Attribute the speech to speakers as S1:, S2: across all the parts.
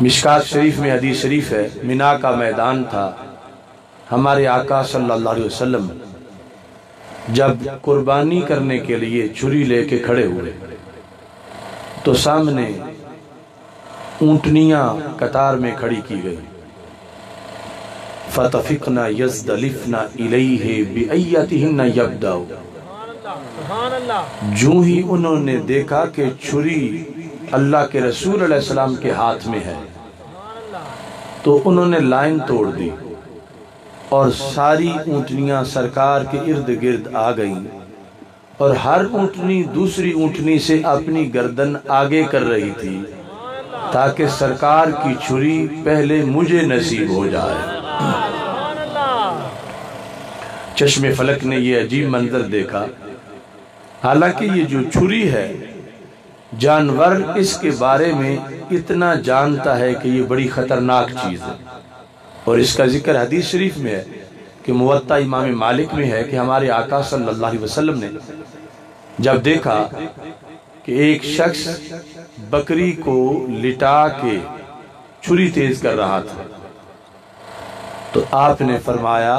S1: مشکات شریف میں حدیث شریف ہے، منا کا میدان تھا، ہمارے آقا صلی اللہ علیہ وسلم جب قربانی کرنے کے لیے چھری لے کے کھڑے ہوئے تو سامنے اونٹنیاں قطار میں کھڑی کی گئی. فَتَفِقْنَا يَزْدَلِفْنَا إِلَيْهِ بِأَيَّتِهِنَّ يَبْدَأُ. جو ہی انہوں نے دیکھا کہ چھری اللہ کے رسول علیہ السلام کے ہاتھ میں ہے تو انہوں نے لائن توڑ دی اور ساری اونٹنیاں سرکار کے ارد گرد آ گئیں اور ہر اونٹنی دوسری اونٹنی سے اپنی گردن آگے کر رہی تھی تاکہ سرکار کی چھری پہلے مجھے نصیب ہو جائے. چشم فلک نے یہ عجیب منظر دیکھا. حالانکہ یہ جو چھری ہے جانور اس کے بارے میں اتنا جانتا ہے کہ یہ بڑی خطرناک چیز ہے، اور اس کا ذکر حدیث شریف میں ہے کہ موطا امام مالک میں ہے کہ ہمارے آقا صلی اللہ علیہ وسلم نے جب دیکھا کہ ایک شخص بکری کو لٹا کے چھری تیز کر رہا تھا تو آپ نے فرمایا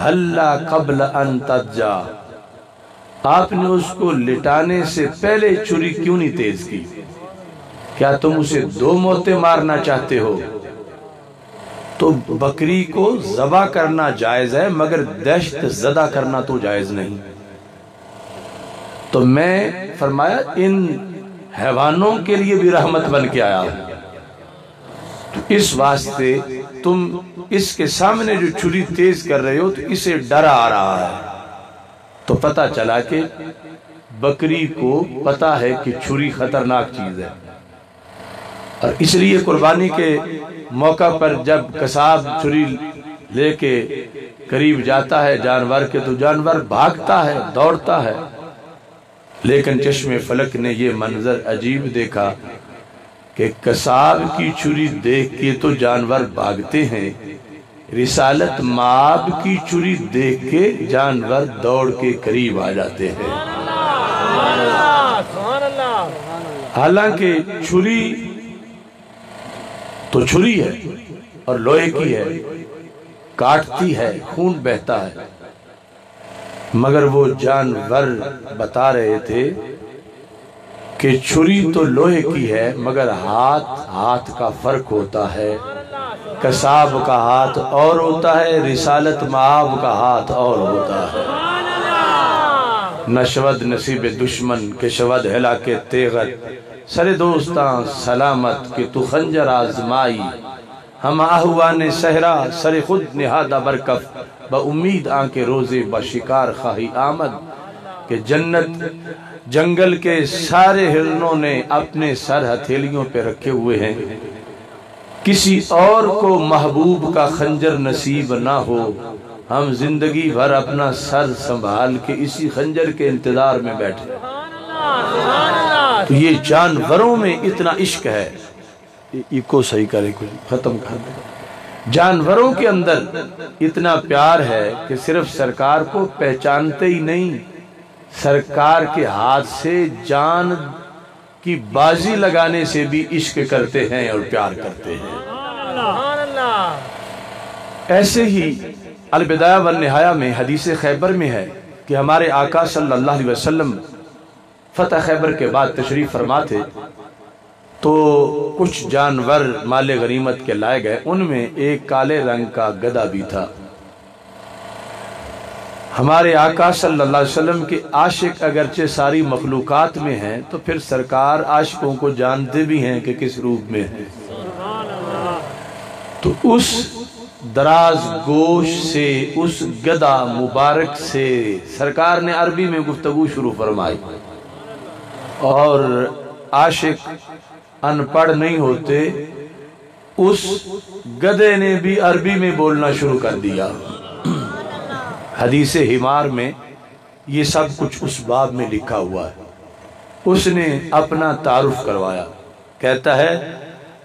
S1: ہلا قبل ان تجا، آپ نے اس کو لٹانے سے پہلے چھری کیوں نہیں تیز کی؟ کیا تم اسے 2 موتیں مارنا چاہتے ہو؟ تو بکری کو ذبح کرنا جائز ہے مگر دہشت زدہ کرنا تو جائز نہیں. تو میں فرمایا ان حیوانوں کے لیے بھی رحمت بن کے آیا ہوں، تو اس واسطے تم اس کے سامنے جو چھری تیز کر رہے ہو تو اسے ڈر آ رہا ہے. تو پتہ چلا کہ بکری کو پتہ ہے کہ چھری خطرناک چیز ہے، اور اس لیے قربانی کے موقع پر جب قصاب چھری لے کے قریب جاتا ہے جانور کے تو جانور بھاگتا ہے، دوڑتا ہے. لیکن چشم فلک نے یہ منظر عجیب دیکھا کہ قصاب کی چھری دیکھ کے تو جانور بھاگتے ہیں، رسالت مآب کی چھری دیکھ کے جانور دوڑ کے قریب آ جاتے ہیں. حالانکہ چھری تو چھری ہے اور لوہے کی ہے، کاٹتی ہے، خون بہتا ہے، مگر وہ جانور بتا رہے تھے کہ چھری تو لوہے کی ہے مگر ہاتھ کا فرق ہوتا ہے. قصاب کا ہاتھ اور ہوتا ہے، رسالت مآب کا ہاتھ اور ہوتا ہے. نشود نصیب دشمن کے شود ہلا کے تیغت، سر دوستاں سلامت کہ تو خنجر آزمائی. ہم آہوان صحرا سر خود نہادہ برکف، با امید آنکے روزے با شکار خواہی آمد. کہ جنت جنگل کے سارے ہرنوں نے اپنے سر ہتھیلیوں پہ رکھے ہوئے ہیں، کسی اور کو محبوب کا خنجر نصیب نہ ہو، ہم زندگی بھر اپنا سر سنبھال کے اسی خنجر کے انتظار میں بیٹھے. تو یہ جانوروں میں اتنا عشق ہے، کو صحیح کرے کچھ ختم کر دے. جانوروں کے اندر اتنا پیار ہے کہ صرف سرکار کو پہچانتے ہی نہیں، سرکار کے ہاتھ سے جان کی بازی لگانے سے بھی عشق کرتے ہیں اور پیار کرتے ہیں. ایسے ہی البدایہ والنہایہ میں حدیث خیبر میں ہے کہ ہمارے آقا صلی اللہ علیہ وسلم فتح خیبر کے بعد تشریف فرما تھے تو کچھ جانور مال غنیمت کے لائے گئے، ان میں ایک کالے رنگ کا گدھا بھی تھا. ہمارے آقا صلی اللہ علیہ وسلم کے عاشق اگرچہ ساری مخلوقات میں ہیں تو پھر سرکار عاشقوں کو جانتے بھی ہیں کہ کس روپ میں ہیں. تو اس دراز گوش سے، اس گدھا مبارک سے سرکار نے عربی میں گفتگو شروع فرمائی، اور عاشق ان پڑھ نہیں ہوتے، اس گدھے نے بھی عربی میں بولنا شروع کر دیا. حدیث حمار میں یہ سب کچھ اس باب میں لکھا ہوا ہے. اس نے اپنا تعارف کروایا، کہتا ہے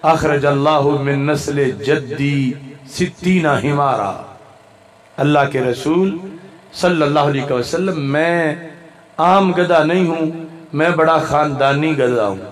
S1: اخرج اللہ من نسل جدی 60 حمارا. اللہ کے رسول صلی اللہ علیہ وسلم میں عام گدھا نہیں ہوں، میں بڑا خاندانی گدھا ہوں.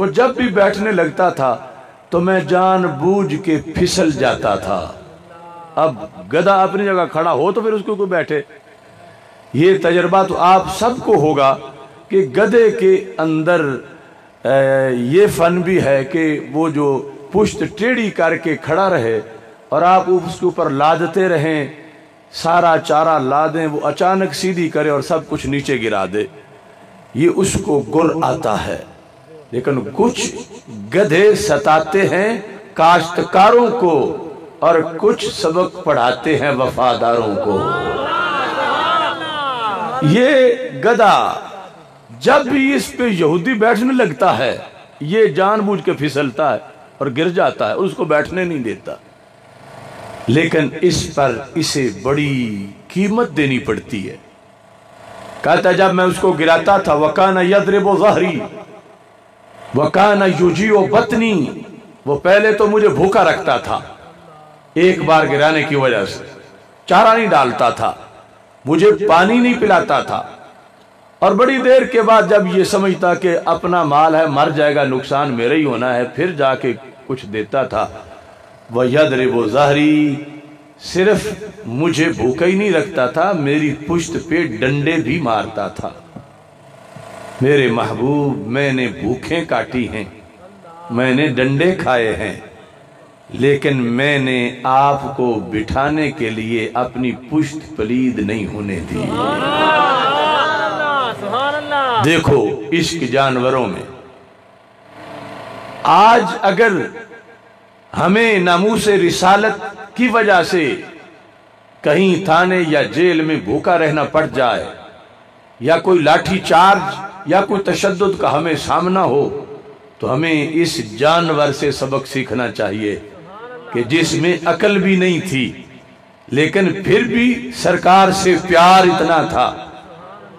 S1: وہ جب بھی بیٹھنے لگتا تھا تو میں جان بوجھ کے پھسل جاتا تھا۔ اب گدھا اپنی جگہ کھڑا ہو تو پھر اس کو کوئی بیٹھے۔ یہ تجربہ تو آپ سب کو ہوگا کہ گدھے کے اندر یہ فن بھی ہے کہ وہ جو پشت ٹیڑھی کر کے کھڑا رہے اور آپ اس کے اوپر لادتے رہیں، سارا چارہ لادیں، وہ اچانک سیدھی کرے اور سب کچھ نیچے گرا دے، یہ اس کو گر آتا ہے۔ لیکن کچھ گدھے ستاتے ہیں کاشتکاروں کو اور کچھ سبق پڑھاتے ہیں وفاداروں کو۔ یہ گدھا جب بھی اس پہ یہودی بیٹھنے لگتا ہے یہ جان بوجھ کے پھسلتا ہے اور گر جاتا ہے، اس کو بیٹھنے نہیں دیتا، لیکن اس پر اسے بڑی قیمت دینی پڑتی ہے۔ کہتا جب میں اس کو گراتا تھا وَكَانَ يَضْرِبُ ظَهْرِي وَكَانَ يُجِيعُ بَطْنِي، وہ پہلے تو مجھے بھوکا رکھتا تھا ایک بار گرانے کی وجہ سے، چارہ نہیں ڈالتا تھا، مجھے پانی نہیں پلاتا تھا، اور بڑی دیر کے بعد جب یہ سمجھتا کہ اپنا مال ہے مر جائے گا نقصان میرا ہی ہونا ہے، پھر جا کے کچھ دیتا تھا۔ وَيَضْرِبُ ظَهْرِي، صرف مجھے بھوکا ہی نہیں رکھتا تھا، میری پشت پہ ڈنڈے بھی مارتا تھا۔ میرے محبوب، میں نے بھوکیں کاٹی ہیں، میں نے ڈنڈے کھائے ہیں، لیکن میں نے آپ کو بٹھانے کے لیے اپنی پشت پلید نہیں ہونے دی۔ دیکھو عشق جانوروں میں، آج اگر ہمیں ناموس رسالت کی وجہ سے کہیں تھانے یا جیل میں بھوکا رہنا پڑ جائے، یا کوئی لاٹھی چارج یا کوئی تشدد کا ہمیں سامنا ہو، تو ہمیں اس جانور سے سبق سیکھنا چاہیے کہ جس میں عقل بھی نہیں تھی لیکن پھر بھی سرکار سے پیار اتنا تھا،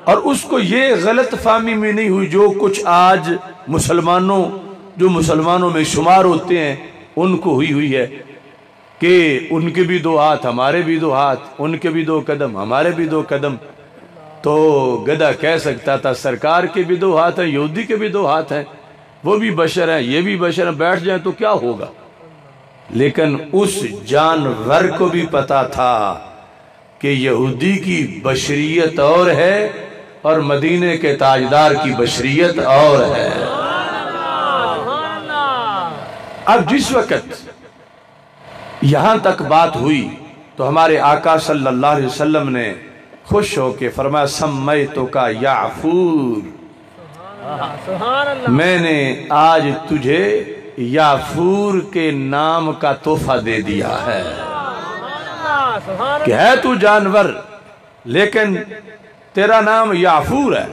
S1: اور اس کو یہ غلط فہمی میں نہیں ہوئی جو کچھ آج مسلمانوں میں شمار ہوتے ہیں ان کو ہوئی ہے کہ ان کے بھی دو ہاتھ ہمارے بھی دو ہاتھ، ان کے بھی دو قدم ہمارے بھی دو قدم۔ تو گدھا کہہ سکتا تھا سرکار کے بھی دو ہاتھ ہیں، یہودی کے بھی دو ہاتھ ہیں، وہ بھی بشر ہیں یہ بھی بشر ہیں، بیٹھ جائیں تو کیا ہوگا؟ لیکن اس جانور کو بھی پتا تھا کہ یہودی کی بشریت اور ہے اور مدینے کے تاجدار کی بشریت اور ہے۔ اب جس وقت یہاں تک بات ہوئی تو ہمارے آقا صلی اللہ علیہ وسلم نے خوش ہو کے فرمایا سمیتک یعفور، میں نے آج تجھے یعفور کے نام کا تحفہ دے دیا ہے کہ ہے تو جانور لیکن تیرا نام یعفور ہے۔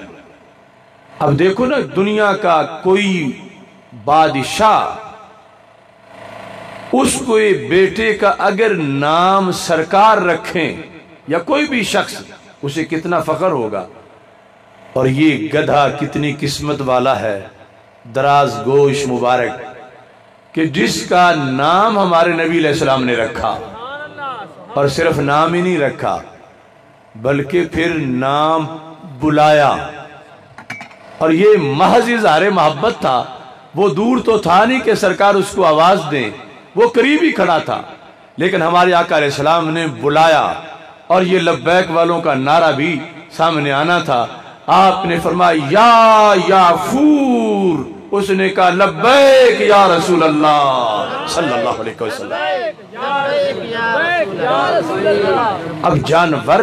S1: اب دیکھو نا، دنیا کا کوئی بادشاہ اس کو بیٹے کا اگر نام سرکار رکھیں یا کوئی بھی شخص، اسے کتنا فخر ہوگا۔ اور یہ گدھا کتنی قسمت والا ہے، دراز گوش مبارک، کہ جس کا نام ہمارے نبی علیہ السلام نے رکھا، اور صرف نام ہی نہیں رکھا بلکہ پھر نام بلایا، اور یہ محض اظہار محبت تھا۔ وہ دور تو تھا نہیں کہ سرکار اس کو آواز دیں، وہ قریب ہی کھڑا تھا، لیکن ہمارے آقا علیہ السلام نے بلایا، اور یہ لبیک والوں کا نعرہ بھی سامنے آنا تھا۔ آپ نے فرمایا یا یعفور، اس نے کہا لبیک یا رسول اللہ صلی اللہ علیہ وسلم۔ اب جانور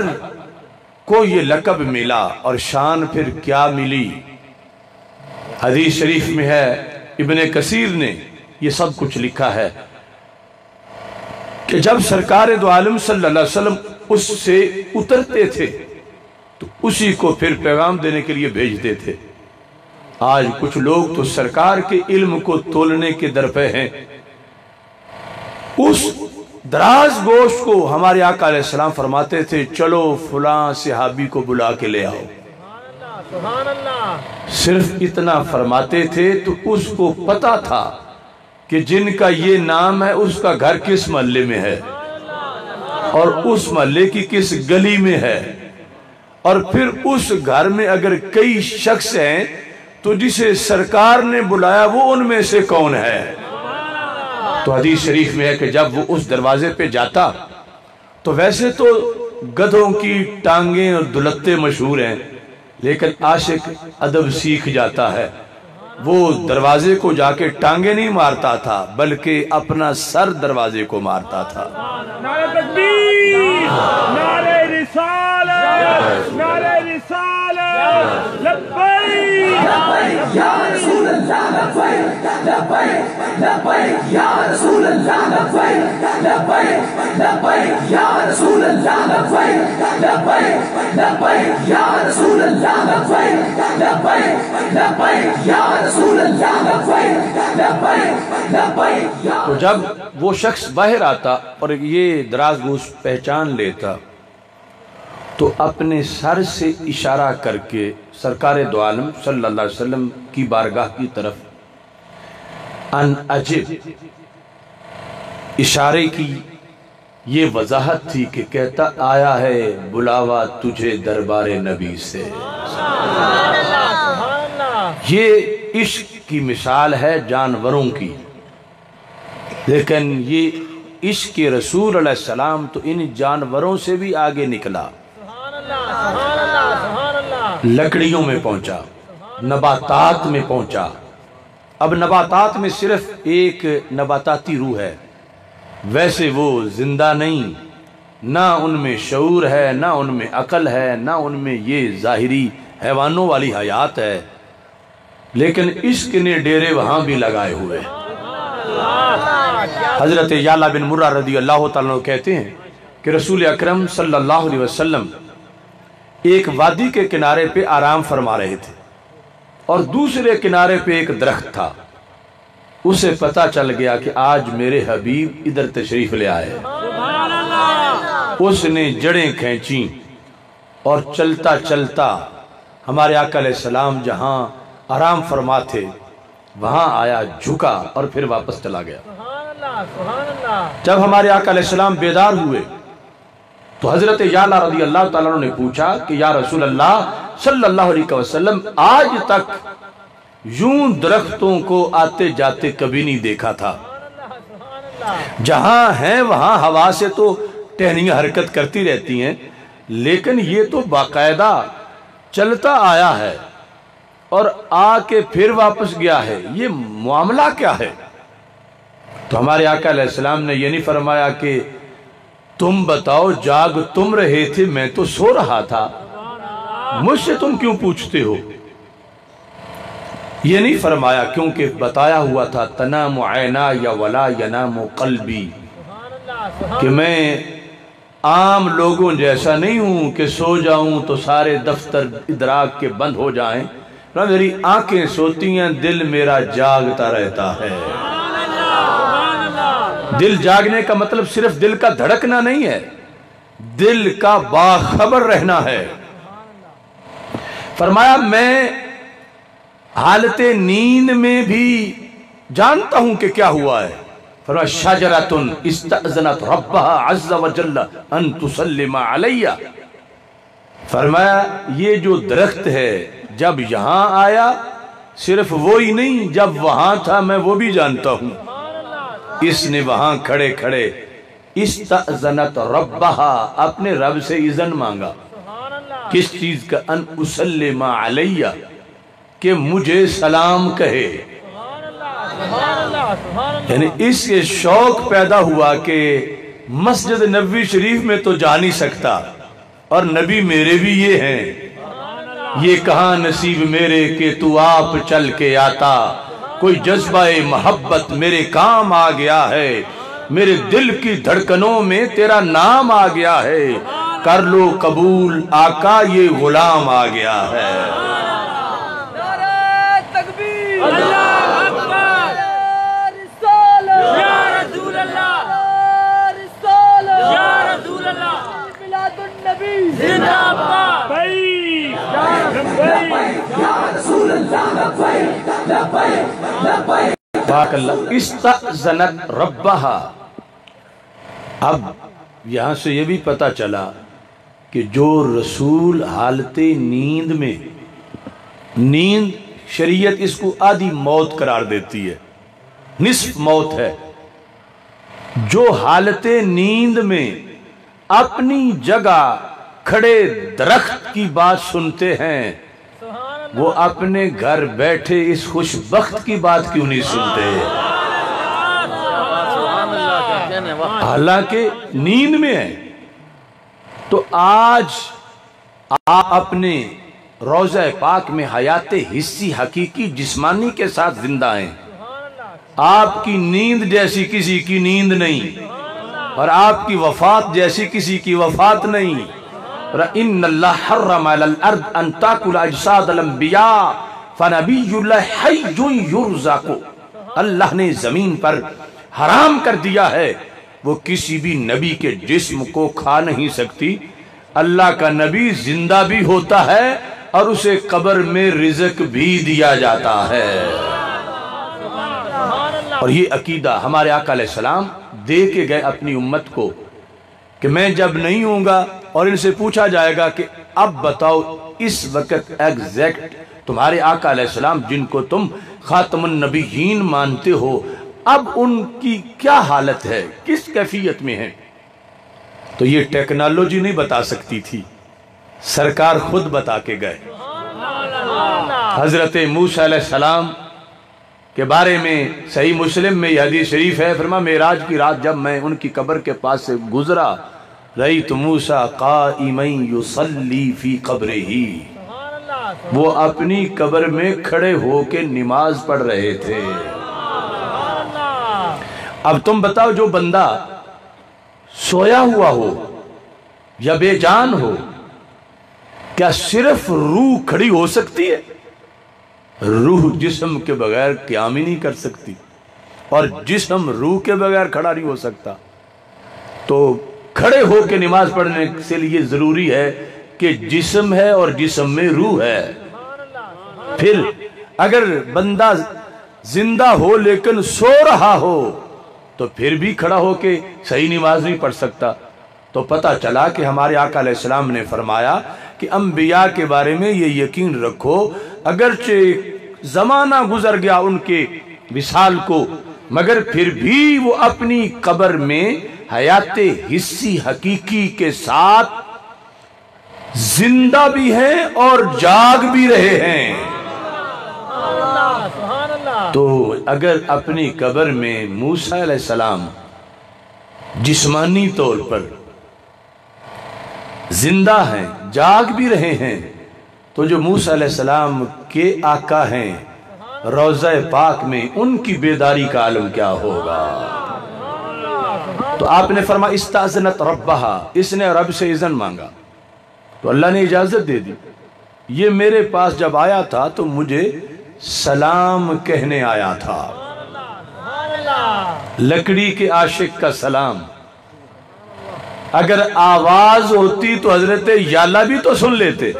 S1: کو یہ لقب ملا اور شان پھر کیا ملی؟ حدیث شریف میں ہے، ابن کثیر نے یہ سب کچھ لکھا ہے کہ جب سرکار دو عالم صلی اللہ علیہ وسلم اس سے اترتے تھے تو اسی کو پھر پیغام دینے کے لیے بھیجتے تھے۔ آج کچھ لوگ تو سرکار کے علم کو تولنے کے درپے ہیں۔ اس دراز گوشت کو ہمارے آقا علیہ السلام فرماتے تھے چلو فلاں صحابی کو بلا کے لے آؤ۔ صرف اتنا فرماتے تھے تو اس کو پتا تھا کہ جن کا یہ نام ہے اس کا گھر کس محلے میں ہے اور اس محلے کی کس گلی میں ہے، اور پھر اس گھر میں اگر کئی شخص ہیں تو جسے سرکار نے بلایا وہ ان میں سے کون ہے؟ تو حدیث شریف میں ہے کہ جب وہ اس دروازے پہ جاتا تو ویسے تو گدھوں کی ٹانگیں اور دلتے مشہور ہیں، لیکن عاشق ادب سیکھ جاتا ہے، وہ دروازے کو جا کے ٹانگیں نہیں مارتا تھا بلکہ اپنا سر دروازے کو مارتا تھا۔
S2: نعرہ تکبیر، نعرہ رسالت، نعرہ رسالت، لبیک
S3: یا رسول اللہ لبیک لبیک لبیک یا رسول اللہ لبیک لبیک لبیک یا رسول اللہ لبیک لبیک لبیک یا رسول اللہ لبیک لبیک لبیک یا رسول اللہ لبیک لبیک لبیک۔
S1: تو جب وہ شخص باہر آتا اور یہ دراز گوش پہچان لیتا تو اپنے سر سے اشارہ کر کے سرکار دو عالم صلی اللہ علیہ وسلم کی بارگاہ کی طرف ان اجب، اشارے کی یہ وضاحت تھی کہ کہتا آیا ہے بلاوا تجھے دربار نبی سے۔ یہ عشق کی مثال ہے جانوروں کی، لیکن یہ عشق رسول علیہ السلام تو ان جانوروں سے بھی آگے نکلا، لکڑیوں میں پہنچا، نباتات میں پہنچا۔ اب نباتات میں صرف ایک نباتاتی روح ہے، ویسے وہ زندہ نہیں، نہ ان میں شعور ہے، نہ ان میں عقل ہے، نہ ان میں یہ ظاہری حیوانوں والی حیات ہے، لیکن عشق نے ڈیرے وہاں بھی لگائے ہوئے۔ حضرت یعلا بن مرہ رضی اللہ تعالیٰ عنہ کہتے ہیں کہ رسول اکرم صلی اللہ علیہ وسلم ایک وادی کے کنارے پہ آرام فرما رہے تھے اور دوسرے کنارے پہ ایک درخت تھا۔ اسے پتہ چل گیا کہ آج میرے حبیب ادھر تشریف لے آئے۔ اس نے جڑیں کھینچیں اور چلتا چلتا ہمارے آقا علیہ السلام جہاں آرام فرما تھے وہاں آیا، جھکا اور پھر واپس چلا گیا۔ جب ہمارے آقا علیہ السلام بیدار ہوئے تو حضرت یعلا رضی اللہ تعالیٰ عنہ نے پوچھا کہ یا رسول اللہ صلی اللہ علیہ وسلم آج تک یوں درختوں کو آتے جاتے کبھی نہیں دیکھا تھا، جہاں ہیں وہاں ہوا سے تو ٹہنیاں حرکت کرتی رہتی ہیں، لیکن یہ تو باقاعدہ چلتا آیا ہے اور آ کے پھر واپس گیا ہے، یہ معاملہ کیا ہے؟ تو ہمارے آقا علیہ السلام نے یہ نہیں فرمایا کہ تم بتاؤ جاگ تم رہے تھے میں تو سو رہا تھا، مجھ سے تم کیوں پوچھتے ہو؟ یہ نہیں فرمایا، کیونکہ بتایا ہوا تھا تنام عینایا ولا ینام قلبی، کہ میں عام لوگوں جیسا نہیں ہوں کہ سو جاؤں تو سارے دفتر ادراک کے بند ہو جائیں، میری آنکھیں سوتی ہیں، دل میرا جاگتا رہتا ہے۔ دل جاگنے کا مطلب صرف دل کا دھڑکنا نہیں ہے، دل کا باخبر رہنا ہے۔ فرمایا میں حالت نیند میں بھی جانتا ہوں کہ کیا ہوا ہے۔ فرمایا شجرۃ استأذنت ربها عز وجل ان تسلم علیہ، فرمایا یہ جو درخت ہے جب یہاں آیا صرف وہی نہیں، جب وہاں تھا میں وہ بھی جانتا ہوں۔ اس نے وہاں کھڑے کھڑے استأذنت ربہا، اپنے رب سے اذن مانگا، کس چیز کا؟ ان اسلم علیہ، کہ مجھے سلام کہے۔ یعنی اس کے شوق پیدا ہوا کہ مسجد نبوی شریف میں تو جا نہیں سکتا اور نبی میرے بھی یہ ہیں، یہ کہاں نصیب میرے کہ تو آپ چل کے آتا، کوئی جذبہ محبت میرے کام آ گیا ہے، میرے دل کی دھڑکنوں میں تیرا نام آ گیا ہے، کر لو قبول آقا یہ غلام آ گیا ہے۔
S3: نعرہ تکبیر،
S2: اللہ اکبر،
S3: رسالت،
S2: یا رسول اللہ،
S3: رسالت،
S2: یا رسول اللہ،
S3: میلاد النبی
S2: زندہ باد، لبیک لبیک
S3: یا رسول اللہ لبیک لبیک لبیک۔
S1: پاک اللہ استأذنت ربہا۔ اب یہاں سے یہ بھی پتا چلا کہ جو رسول حالت نیند میں، نیند شریعت اس کو آدھی موت قرار دیتی ہے، نصف موت ہے۔ جو حالت نیند میں اپنی جگہ کھڑے درخت کی بات سنتے ہیں وہ اپنے گھر بیٹھے اس خوش بخت کی بات کیوں نہیں سنتے؟ حالانکہ نیند میں ہے۔ تو آج آپ اپنے روضہ پاک میں حیات حسی حقیقی جسمانی کے ساتھ زندہ ہیں۔ آپ کی نیند جیسی کسی کی نیند نہیں، اور آپ کی وفات جیسی کسی کی وفات نہیں۔ ان اللہ حرم علی الارض ان تاکل اجساد الانبیاء فنبی اللہ حی یرزق۔ اللہ نے زمین پر حرام کر دیا ہے، وہ کسی بھی نبی کے جسم کو کھا نہیں سکتی۔ اللہ کا نبی زندہ بھی ہوتا ہے اور اسے قبر میں رزق بھی دیا جاتا ہے۔ اور یہ عقیدہ ہمارے آقا علیہ السلام دے کے گئے اپنی امت کو کہ میں جب نہیں ہوں گا اور ان سے پوچھا جائے گا کہ اب بتاؤ اس وقت ایگزیکٹ تمہارے آقا علیہ السلام جن کو تم خاتم النبیین مانتے ہو اب ان کی کیا حالت ہے، کس کیفیت میں ہے؟ تو یہ ٹیکنالوجی نہیں بتا سکتی تھی، سرکار خود بتا کے گئے۔ حضرت موسیٰ علیہ السلام کے بارے میں صحیح مسلم میں یہ حدیث شریف ہے، فرما معراج کی رات جب میں ان کی قبر کے پاس سے گزرا رأیت موسیٰ قائما یصلی فی قبرہ، وہ اپنی قبر میں کھڑے ہو کے نماز پڑھ رہے تھے۔ اب تم بتاؤ جو بندہ سویا ہوا ہو یا بے جان ہو، کیا صرف روح کھڑی ہو سکتی ہے؟ روح جسم کے بغیر قیام ہی نہیں کر سکتی، اور جسم روح کے بغیر کھڑا نہیں ہو سکتا۔ تو کھڑے ہو کے نماز پڑھنے سے لیے ضروری ہے کہ جسم ہے اور جسم میں روح ہے۔ پھر اگر بندہ زندہ ہو لیکن سو رہا ہو تو پھر بھی کھڑا ہو کے صحیح نماز نہیں پڑھ سکتا۔ تو پتہ چلا کہ ہمارے آقا علیہ السلام نے فرمایا کہ انبیاء کے بارے میں یہ یقین رکھو اگرچہ زمانہ گزر گیا ان کے وصال کو، مگر پھر بھی وہ اپنی قبر میں حیات حسی حقیقی کے ساتھ زندہ بھی ہیں اور جاگ بھی رہے ہیں۔ تو اگر اپنی قبر میں موسیٰ علیہ السلام جسمانی طور پر زندہ ہیں، جاگ بھی رہے ہیں، تو جو موسیٰ علیہ السلام کے آقا ہیں روضہ پاک میں ان کی بیداری کا عالم کیا ہوگا؟ تو آپ نے فرمایا استاذنت ربہا، اس نے رب سے اذن مانگا تو اللہ نے اجازت دے دی۔ یہ میرے پاس جب آیا تھا تو مجھے سلام کہنے آیا تھا، لکڑی کے عاشق کا سلام۔ اگر آواز ہوتی تو حضرت یالا بھی تو سن لیتے،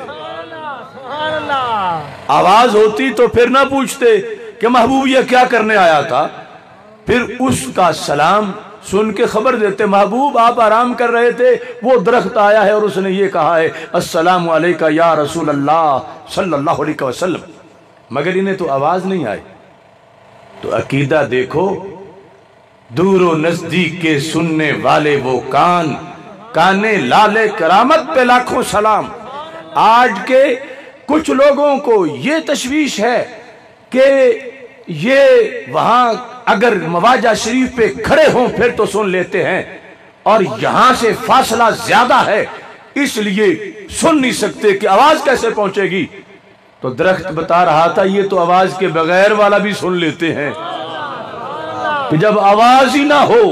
S1: آواز ہوتی تو پھر نہ پوچھتے کہ محبوب یہ کیا کرنے آیا تھا، پھر اس کا سلام سن کے خبر دیتے محبوب آپ آرام کر رہے تھے، وہ درخت آیا ہے اور اس نے یہ کہا ہے السلام علیکہ یا رسول اللہ صلی اللہ علیہ وسلم، مگر انہیں تو آواز نہیں آئی۔ تو عقیدہ دیکھو، دور و نزدیک کے سننے والے وہ کان، کانے لالے کرامت پہ لاکھوں سلام۔ آج کے کچھ لوگوں کو یہ تشویش ہے کہ یہ وہاں اگر مواجہ شریف پہ کھڑے ہوں پھر تو سن لیتے ہیں، اور یہاں سے فاصلہ زیادہ ہے اس لیے سن نہیں سکتے کہ آواز کیسے پہنچے گی۔ تو درخت بتا رہا تھا یہ تو آواز کے بغیر والا بھی سن لیتے ہیں، کہ جب آواز ہی نہ ہو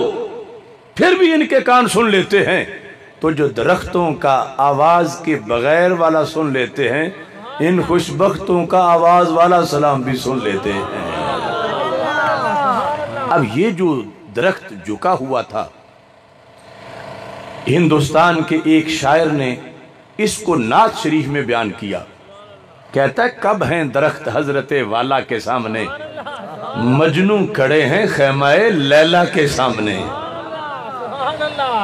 S1: پھر بھی ان کے کان سن لیتے ہیں، تو جو درختوں کا آواز کے بغیر والا سن لیتے ہیں ان خوشبختوں کا آواز والا سلام بھی سن لیتے ہیں۔ اب یہ جو درخت جھکا ہوا تھا، ہندوستان کے ایک شاعر نے اس کو نعت شریف میں بیان کیا، کہتا ہے کب ہیں درخت حضرت والا کے سامنے، مجنوں کھڑے ہیں خیمہ لیلا کے سامنے۔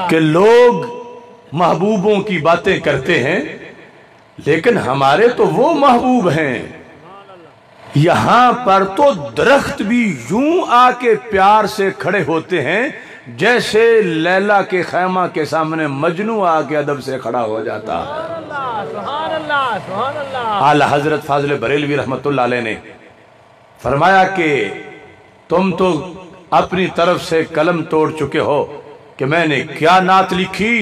S1: کہ لوگ محبوبوں کی باتیں کرتے ہیں لیکن ہمارے تو وہ محبوب ہیں یہاں پر تو درخت بھی یوں آ کے پیار سے کھڑے ہوتے ہیں جیسے لیلا کے خیمہ کے سامنے مجنو آ کے ادب سے کھڑا ہو جاتا ہے۔
S2: سبحان اللہ سبحان اللہ۔
S1: اعلی حضرت فاضل بریلوی رحمت اللہ علیہ نے فرمایا کہ تم تو اپنی طرف سے قلم توڑ چکے ہو کہ میں نے کیا نعت لکھی،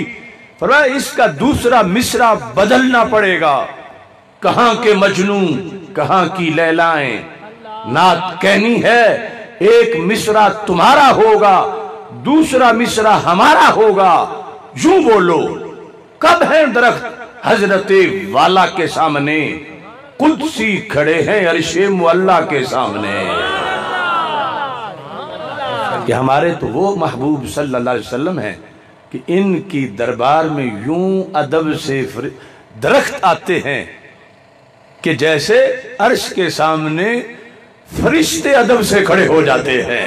S1: فرمایا اس کا دوسرا مصرع بدلنا پڑے گا، کہاں کے مجنو کہاں کی لیلائیں، نعت کہنی ہے ایک مصرع تمہارا ہوگا دوسرا مصرع ہمارا ہوگا، یوں بولو۔ کب ہیں درخت حضرت والا کے سامنے، قدسی کھڑے ہیں عرش معلیٰ کے سامنے۔ کہ ہمارے تو وہ محبوب صلی اللہ علیہ وسلم ہیں کہ ان کی دربار میں یوں ادب سے درخت آتے ہیں کہ جیسے عرش کے سامنے فرشتے ادب سے کھڑے ہو جاتے ہیں۔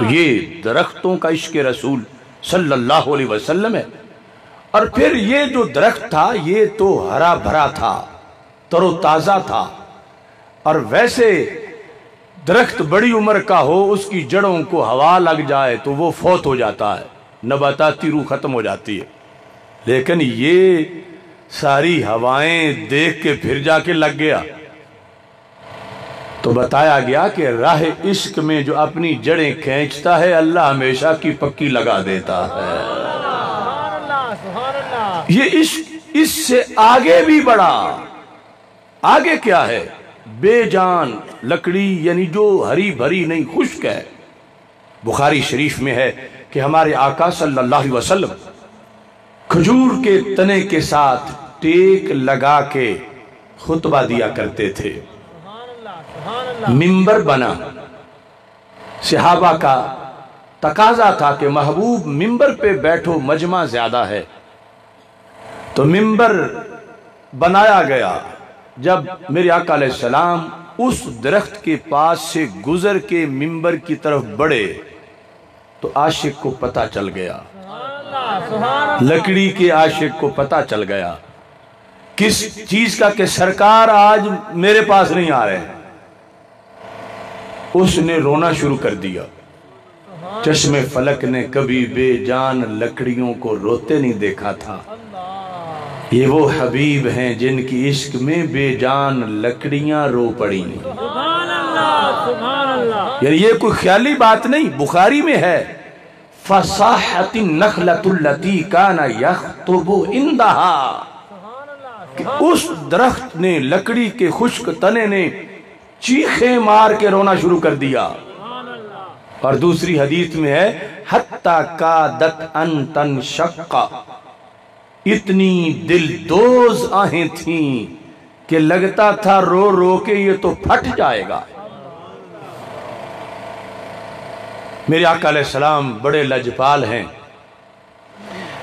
S1: یہ درختوں کا عشق رسول صلی اللہ علیہ وسلم ہے۔ اور پھر یہ جو درخت تھا یہ تو ہرا بھرا تھا، تر و تازہ تھا، اور ویسے درخت بڑی عمر کا ہو اس کی جڑوں کو ہوا لگ جائے تو وہ فوت ہو جاتا ہے، نباتاتی روح ختم ہو جاتی ہے، لیکن یہ ساری ہوائیں دیکھ کے پھر جا کے لگ گیا۔ تو بتایا گیا کہ راہ عشق میں جو اپنی جڑیں کھینچتا ہے اللہ ہمیشہ کی پکی لگا دیتا ہے۔ یہ عشق اس سے آگے بھی بڑھا۔ آگے کیا ہے؟ بے جان لکڑی، یعنی جو ہری بھری نہیں، خشک ہے۔ بخاری شریف میں ہے کہ ہمارے آقا صلی اللہ علیہ وسلم کھجور کے تنے کے ساتھ ٹیک لگا کے خطبہ دیا کرتے تھے۔ منبر بنا، صحابہ کا تقاضا تھا کہ محبوب منبر پہ بیٹھو، مجمع زیادہ ہے، تو منبر بنایا گیا۔ جب میرے آقا علیہ السلام اس درخت کے پاس سے گزر کے منبر کی طرف بڑھے تو عاشق کو پتہ چل گیا، لکڑی کے عاشق کو پتہ چل گیا کس چیز کا، کہ سرکار آج میرے پاس نہیں آ رہے۔ اس نے رونا شروع کر دیا۔ چشم فلک نے کبھی بے جان لکڑیوں کو روتے نہیں دیکھا تھا، یہ وہ حبیب ہیں جن کی عشق میں بے جان لکڑیاں رو پڑی۔
S2: سبحان اللہ سبحان اللہ۔
S1: یعنی یہ کوئی خیالی بات نہیں، بخاری میں ہے فَصَاحَتِ النَّخْلَةُ الَّتِي كَانَ يَخْطُبُ عِنْدَهَا، کہ اس درخت نے، لکڑی کے خشک تنے نے چیخیں مار کے رونا شروع کر دیا۔ اور دوسری حدیث میں ہے حَتَّى كَادَتْ أَن تَنشَقَّ، اتنی دل دوز آہیں تھیں کہ لگتا تھا رو رو کے یہ تو پھٹ جائے گا۔ میرے آقا علیہ السلام بڑے لجپال ہیں،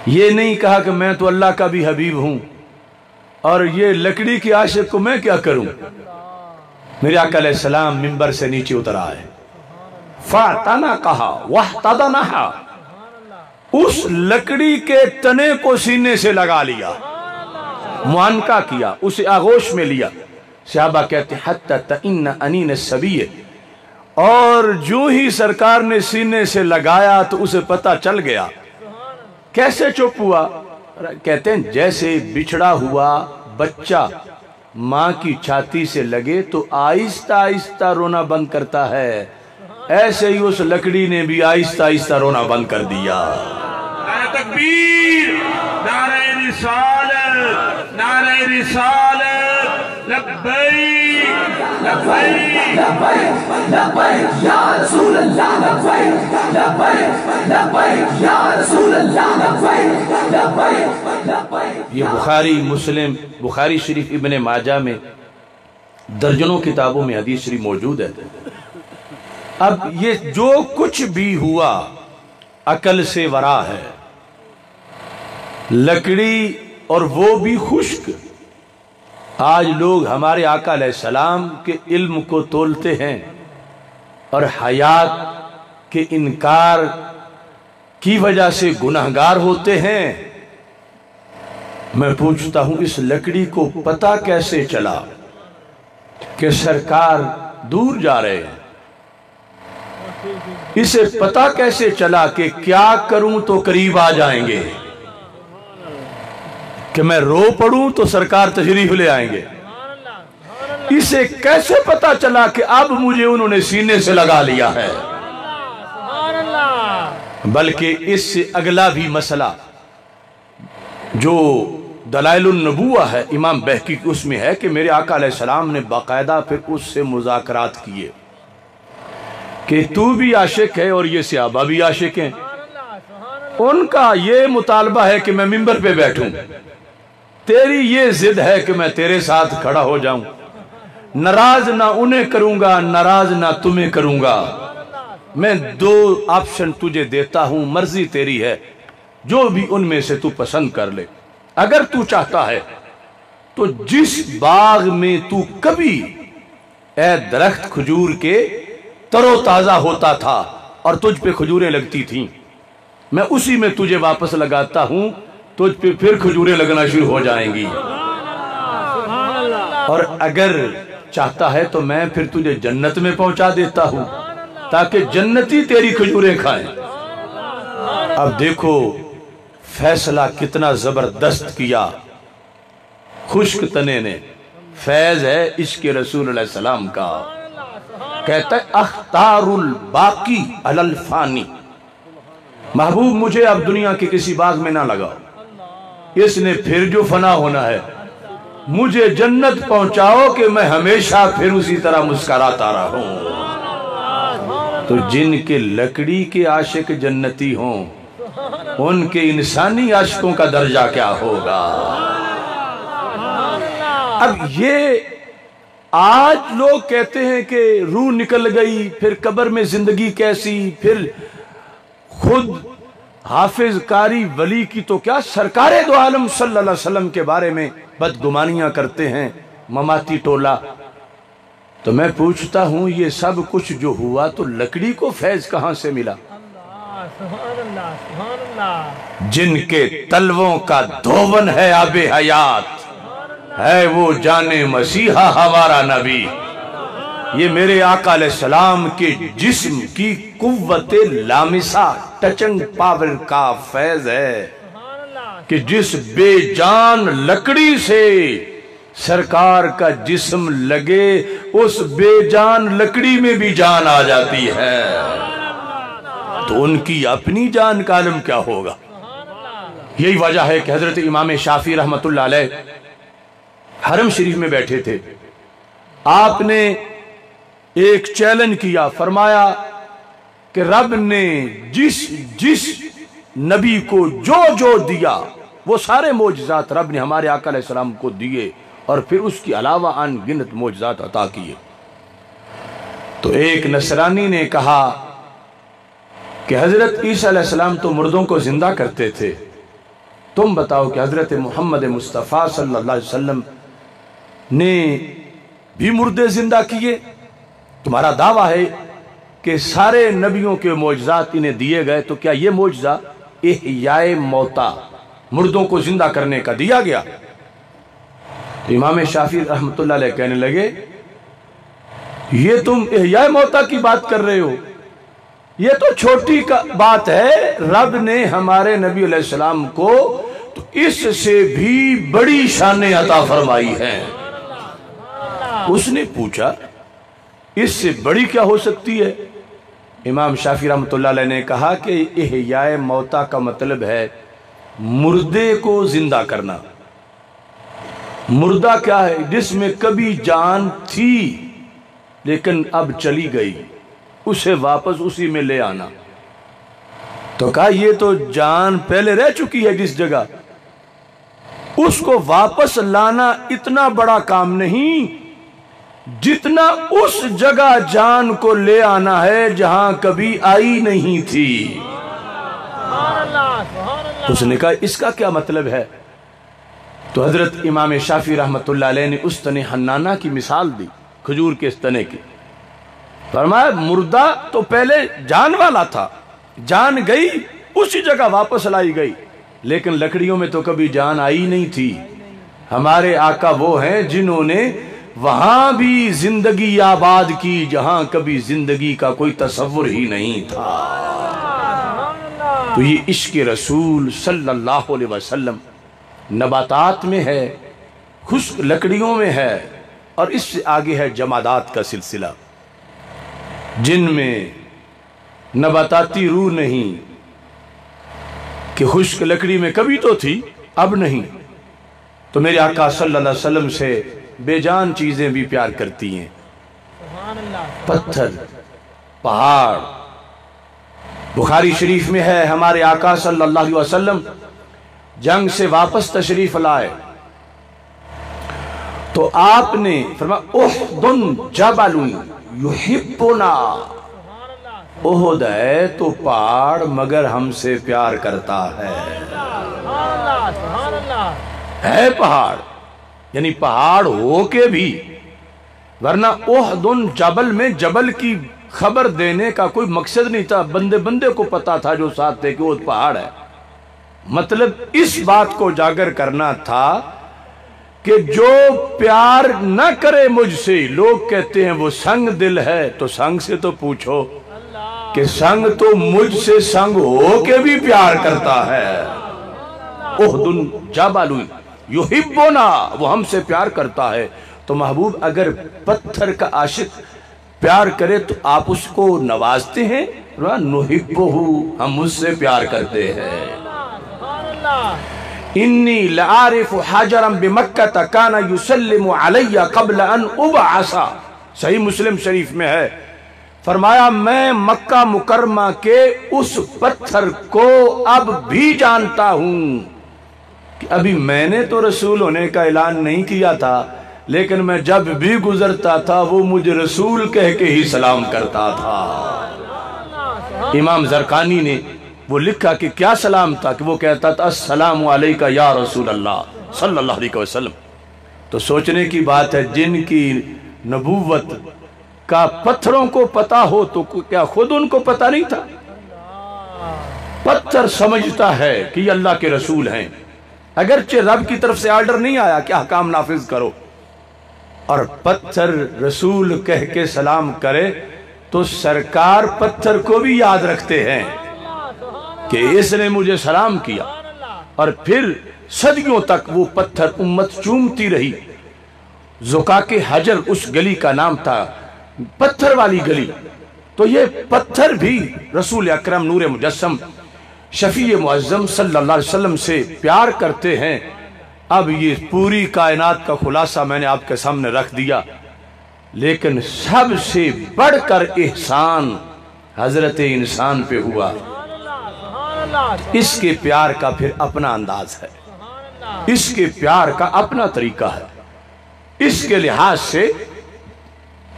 S1: یہ نہیں کہا کہ میں تو اللہ کا بھی حبیب ہوں اور یہ لکڑی کی عاشق کو میں کیا کروں۔ میرے آقا علیہ السلام منبر سے نیچے اتر آئے، فَاعْتَنَقَهَا وَاحْتَضَنَهَا، اس لکڑی کے تنے کو سینے سے لگا لیا، معانقہ کیا، اسے آغوش میں لیا۔ صحابہ کہتے حَتَّى تَئِنَّ أَنِينَ السَّبِيَّ، اور جو ہی سرکار نے سینے سے لگایا تو اسے پتہ چل گیا۔ کیسے چپ ہوا؟ کہتے ہیں جیسے بچھڑا ہوا بچہ ماں کی چھاتی سے لگے تو آہستہ آہستہ رونا بند کرتا ہے، ایسے ہی اس لکڑی نے بھی آہستہ آہستہ رونا بند کر دیا۔
S4: نعرہ تکبیر، نعرہ رسالت، نعرہ رسالت، لبیک لبیک
S3: لبیک لبیک یا رسول اللہ، لبیک لبیک لبیک یا رسول اللہ، لبیک لبیک لبیک۔
S1: یہ بخاری، مسلم، بخاری شریف، ابن ماجہ میں درجنوں کتابوں میں حدیث شریف موجود ہے۔ اب یہ جو کچھ بھی ہوا عقل سے ورا ہے، لکڑی اور وہ بھی خشک۔ آج لوگ ہمارے آقا علیہ السلام کے علم کو تولتے ہیں اور حیات کے انکار کی وجہ سے گناہگار ہوتے ہیں۔ میں پوچھتا ہوں اس لکڑی کو پتہ کیسے چلا کہ سرکار دور جا رہے ہیں، اسے پتا کیسے چلا کہ کیا کروں تو قریب آ جائیں گے، کہ میں رو پڑوں تو سرکار تشریف لے آئیں گے؟ اسے کیسے پتا چلا کہ اب مجھے انہوں نے سینے سے لگا لیا ہے؟ بلکہ اس سے اگلا بھی مسئلہ جو دلائل النبوہ ہے امام بہقی اس میں ہے کہ میرے آقا علیہ السلام نے باقاعدہ پھر اس سے مذاکرات کیے کہ تو بھی عاشق ہے اور یہ صحابہ بھی عاشق ہیں، ان کا یہ مطالبہ ہے کہ میں منبر پہ بیٹھوں، تیری یہ ضد ہے کہ میں تیرے ساتھ کھڑا ہو جاؤں، ناراض نہ انہیں کروں گا، ناراض نہ تمہیں کروں گا، میں دو آپشن تجھے دیتا ہوں، مرضی تیری ہے، جو بھی ان میں سے تو پسند کر لے۔ اگر تو چاہتا ہے تو جس باغ میں تو کبھی اے درخت کھجور کے تر و تازہ ہوتا تھا اور تجھ پہ کھجوریں لگتی تھیں، میں اسی میں تجھے واپس لگاتا ہوں، تجھ پہ پھر کھجوریں لگنا شروع ہو جائیں گی۔ اور اگر چاہتا ہے تو میں پھر تجھے جنت میں پہنچا دیتا ہوں تاکہ جنتی تیری کھجوریں کھائیں۔ اب دیکھو فیصلہ کتنا زبردست کیا خشک تنے نے، فیض ہے عشق رسول علیہ السلام کا۔ کہتا ہے اختار الباقی علی الفانی، محبوب مجھے اب دنیا کے کسی باغ میں نہ لگاؤ، اس نے پھر جو فنا ہونا ہے، مجھے جنت پہنچاؤ کہ میں ہمیشہ پھر اسی طرح مسکراتا رہوں۔ تو جن کے لکڑی کے عاشق جنتی ہوں ان کے انسانی عاشقوں کا درجہ کیا ہوگا؟ اب یہ آج لوگ کہتے ہیں کہ روح نکل گئی، پھر قبر میں زندگی کیسی، پھر خود حافظ قاری ولی کی تو کیا سرکار دو عالم صلی اللہ علیہ وسلم کے بارے میں بدگمانیاں کرتے ہیں مماتی ٹولہ۔ تو میں پوچھتا ہوں یہ سب کچھ جو ہوا تو لکڑی کو فیض کہاں سے ملا؟ جن کے تلووں کا دھون ہے آب حیات، ہے وہ جان مسیحا ہمارا نبی۔ یہ میرے آقا علیہ السلام کے جسم کی قوت لامسہ ٹچنگ پاور کا فیض ہے کہ جس بے جان لکڑی سے سرکار کا جسم لگے اس بے جان لکڑی میں بھی جان آ جاتی ہے، تو ان کی اپنی جان کا عالم کیا ہوگا؟ یہی وجہ ہے کہ حضرت امام شافعی رحمت اللہ علیہ حرم شریف میں بیٹھے تھے، آپ نے ایک چیلنج کیا، فرمایا کہ رب نے جس نبی کو جو دیا وہ سارے معجزات رب نے ہمارے آقا علیہ السلام کو دیے اور پھر اس کی علاوہ ان گنت معجزات عطا کیے۔ تو ایک نصرانی نے کہا کہ حضرت عیسیٰ علیہ السلام تو مردوں کو زندہ کرتے تھے، تم بتاؤ کہ حضرت محمد مصطفیٰ صلی اللہ علیہ وسلم نے بھی مردے زندہ کیے؟ تمہارا دعویٰ ہے کہ سارے نبیوں کے معجزات انہیں دیے گئے، تو کیا یہ معجزہ احیاء موتا مردوں کو زندہ کرنے کا دیا گیا؟ امام شافعی رحمت اللہ علیہ کہنے لگے یہ تم احیاء موتا کی بات کر رہے ہو، یہ تو چھوٹی بات ہے، رب نے ہمارے نبی علیہ السلام کو تو اس سے بھی بڑی شانیں عطا فرمائی ہیں۔ اس نے پوچھا اس سے بڑی کیا ہو سکتی ہے؟ امام شافعی رحمت اللہ علیہ نے کہا کہ احیاء موتا کا مطلب ہے مردے کو زندہ کرنا۔ مردہ کیا ہے؟ جس میں کبھی جان تھی لیکن اب چلی گئی، اسے واپس اسی میں لے آنا۔ تو کہا یہ تو جان پہلے رہ چکی ہے جس جگہ، اس کو واپس لانا اتنا بڑا کام نہیں جتنا اس جگہ جان کو لے آنا ہے جہاں کبھی آئی نہیں تھی۔ اس نے کہا اس کا کیا مطلب ہے؟ تو حضرت امام شافعی رحمت اللہ علیہ نے اس تنے حنانہ کی مثال دی، کھجور کے اس تنے کی، فرمایا مردہ تو پہلے جان والا تھا، جان گئی اسی جگہ واپس لائی گئی، لیکن لکڑیوں میں تو کبھی جان آئی نہیں تھی۔ ہمارے آقا وہ ہیں جنہوں نے وہاں بھی زندگی آباد کی جہاں کبھی زندگی کا کوئی تصور ہی نہیں تھا۔ تو یہ عشق رسول صلی اللہ علیہ وسلم نباتات میں ہے، خشک لکڑیوں میں ہے، اور اس سے آگے ہے جمادات کا سلسلہ، جن میں نباتاتی روح نہیں کہ خشک لکڑی میں کبھی تو تھی اب نہیں۔ تو میرے آقا صلی اللہ علیہ وسلم سے بے جان چیزیں بھی پیار کرتی ہیں، پتھر، پہاڑ۔ بخاری شریف میں ہے ہمارے آقا صلی اللہ علیہ وسلم جنگ سے واپس تشریف لائے تو آپ نے فرمایا احد جبل یحبنا، احد ہے تو پہاڑ مگر ہم سے پیار کرتا ہے۔ ہے پہاڑ یعنی پہاڑ ہو کے بھی، ورنہ احد جبل میں جبل کی خبر دینے کا کوئی مقصد نہیں تھا، بندے بندے کو پتا تھا جو ساتھ تھے کہ وہ پہاڑ ہے۔ مطلب اس بات کو اجاگر کرنا تھا کہ جو پیار نہ کرے مجھ سے، لوگ کہتے ہیں وہ سنگ دل ہے، تو سنگ سے تو پوچھو کہ سنگ تو مجھ سے سنگ ہو کے بھی پیار کرتا ہے۔ احد جبل یحبنا، وہ ہم سے پیار کرتا ہے۔ تو محبوب اگر پتھر کا عاشق پیار کرے تو آپ اس کو نوازتے ہیں، نحبہ، ہم اس سے پیار کرتے ہیں۔ انی لعارف حجرا بمکہ کان یسلم علی قبل ان ابعث، صحیح مسلم شریف میں ہے، فرمایا میں مکہ مکرمہ کے اس پتھر کو اب بھی جانتا ہوں کہ ابھی میں نے تو رسول ہونے کا اعلان نہیں کیا تھا، لیکن میں جب بھی گزرتا تھا وہ مجھے رسول کہہ کے ہی سلام کرتا تھا۔ امام زرقانی نے وہ لکھا کہ کیا سلام تھا، کہ وہ کہتا تھا السلام علیکہ یا رسول اللہ صلی اللہ علیہ وسلم۔ تو سوچنے کی بات ہے، جن کی نبوت کا پتھروں کو پتا ہو تو کیا خود ان کو پتا نہیں تھا؟ پتھر سمجھتا ہے کہ یہ اللہ کے رسول ہیں، اگرچہ رب کی طرف سے آرڈر نہیں آیا کہ احکام نافذ کرو، اور پتھر رسول کہہ کے سلام کرے تو سرکار پتھر کو بھی یاد رکھتے ہیں کہ اس نے مجھے سلام کیا، اور پھر صدیوں تک وہ پتھر امت چومتی رہی۔ زقاق حجر اس گلی کا نام تھا، پتھر والی گلی۔ تو یہ پتھر بھی رسول اکرم نور مجسم شفیع معظم صلی اللہ علیہ وسلم سے پیار کرتے ہیں۔ اب یہ پوری کائنات کا خلاصہ میں نے آپ کے سامنے رکھ دیا، لیکن سب سے بڑھ کر احسان حضرت انسان پہ ہوا۔ اس کے پیار کا پھر اپنا انداز ہے، اس کے پیار کا اپنا طریقہ ہے، اس کے لحاظ سے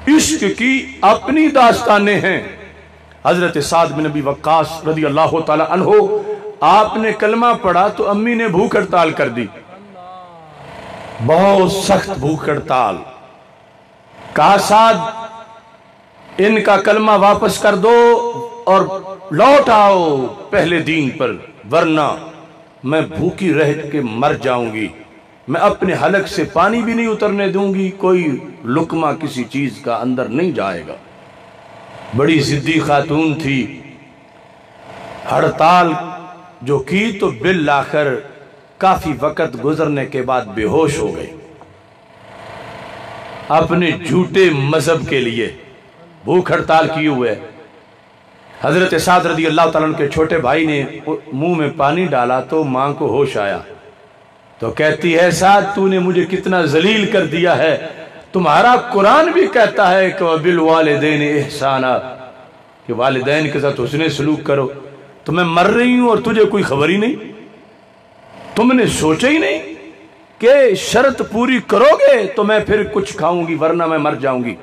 S1: عشق کی اپنی داستانیں ہیں۔ حضرت سعد بن ابی وقاص رضی اللہ تعالی عنہ، آپ نے کلمہ پڑھا تو امی نے بھوک ہڑتال کر دی، بہت سخت بھوک ہڑتال۔ کہا سعد ان کا کلمہ واپس کر دو اور لوٹ آؤ پہلے دین پر، ورنہ میں بھوکی رہ کے مر جاؤں گی، میں اپنے حلق سے پانی بھی نہیں اترنے دوں گی، کوئی لقمہ کسی چیز کا اندر نہیں جائے گا۔ بڑی ضدی خاتون تھی، ہڑتال جو کی تو بالآخر کافی وقت گزرنے کے بعد بے ہوش ہو گئی۔ اپنے جھوٹے مذہب کے لیے بھوک ہڑتال کیے ہوئے حضرت سعد رضی اللہ تعالیٰ عنہ کے چھوٹے بھائی نے منہ میں پانی ڈالا تو ماں کو ہوش آیا، تو کہتی ہے سعد تو نے مجھے کتنا ذلیل کر دیا ہے، تمہارا قرآن بھی کہتا ہے کہ وَبِالْوَالِدَيْنِ اِحْسَانًا، کہ والدین کے ساتھ حسن سلوک کرو، تو میں مر رہی ہوں اور تجھے کوئی خبر ہی نہیں، تم نے سوچا ہی نہیں کہ شرط پوری کرو گے تو میں پھر کچھ کھاؤں گی ورنہ میں مر جاؤں گی۔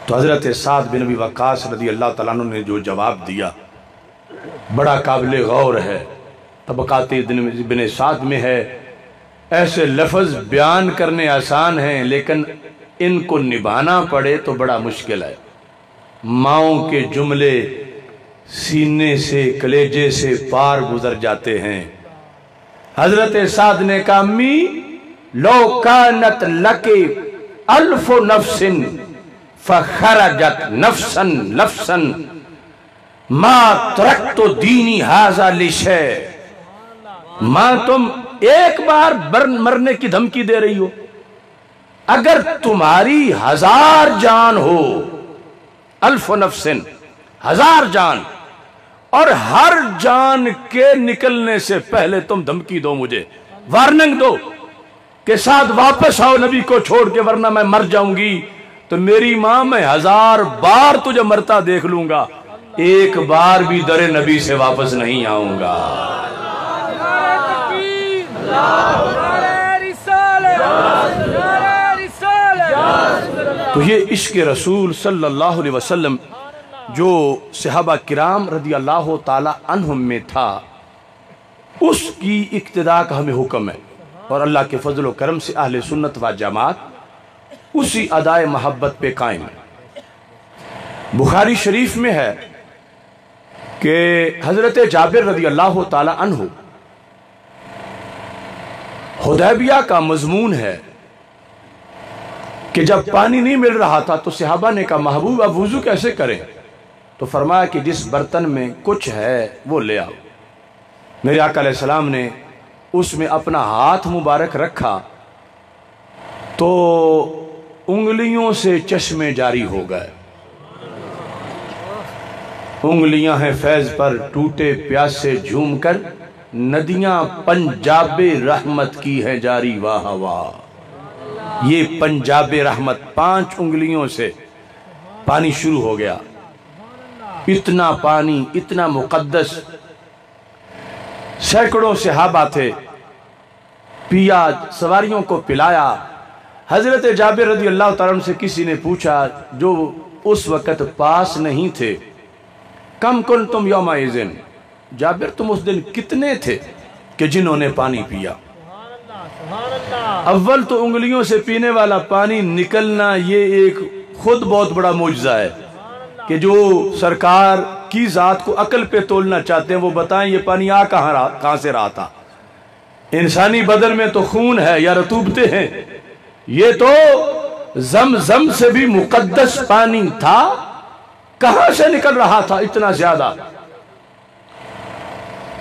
S1: تو حضرت سعد بن ابی وقاص رضی اللہ تعالیٰ عنہ نے جو جواب دیا بڑا قابل غور ہے، طبقات ابن سعد میں ہے۔ ایسے لفظ بیان کرنے آسان ہیں لیکن ان کو نبھانا پڑے تو بڑا مشکل ہے۔ ماؤں کے جملے سینے سے کلیجے سے پار گزر جاتے ہیں۔ حضرت سعد نے کہا امی لو کانت لکی الف نفس فخرجت نفسا نفسا ما ترکت دینی ھذا لشیء. ماں تم ایک بار مرنے کی دھمکی دے رہی ہو، اگر تمہاری 1000 جان ہو، الف نفس 1000 جان، اور ہر جان کے نکلنے سے پہلے تم دھمکی دو، مجھے وارننگ دو کہ ساتھ واپس آؤ نبی کو چھوڑ کے ورنہ میں مر جاؤں گی، تو میری ماں میں 1000 بار تجھے مرتا دیکھ لوں گا، ایک بار بھی در نبی سے واپس نہیں آؤں گا. تو یہ عشق رسول صلی اللہ علیہ وسلم جو صحابہ کرام رضی اللہ تعالی عنہم میں تھا، اس کی اقتداء کا ہمیں حکم ہے، اور اللہ کے فضل و کرم سے اہل سنت و جماعت اسی ادائے محبت پہ قائم ہے. بخاری شریف میں ہے کہ حضرت جابر رضی اللہ تعالی عنہ، حدیبیہ کا مضمون ہے کہ جب پانی نہیں مل رہا تھا تو صحابہ نے کہا محبوب اب وضو کیسے کریں؟ تو فرمایا کہ جس برتن میں کچھ ہے وہ لے آؤ. میرے آقا علیہ السلام نے اس میں اپنا ہاتھ مبارک رکھا تو انگلیوں سے چشمے جاری ہو گئے. انگلیاں ہیں فیض پر ٹوٹے پیاسے جھوم کر، ندیاں پنجاب رحمت کی ہے جاری واہ واہ. یہ پنجاب رحمت 5 انگلیوں سے پانی شروع ہو گیا. اتنا پانی، اتنا مقدس، سینکڑوں صحابہ تھے، پیا، سواریوں کو پلایا. حضرت جابر رضی اللہ تعالیٰ عنہ سے کسی نے پوچھا جو اس وقت پاس نہیں تھے، کم کنتم یومئذ، جابر تم اس دن کتنے تھے کہ جنہوں نے پانی پیا؟ اول تو انگلیوں سے پینے والا پانی نکلنا یہ ایک خود بہت بڑا معجزہ ہے کہ جو سرکار کی ذات کو عقل پہ تولنا چاہتے ہیں وہ بتائیں یہ پانی کہاں سے رہا تھا. انسانی بدن میں تو خون ہے یا رطوبتیں ہیں، یہ تو زمزم سے بھی مقدس پانی تھا، کہاں سے نکل رہا تھا اتنا زیادہ؟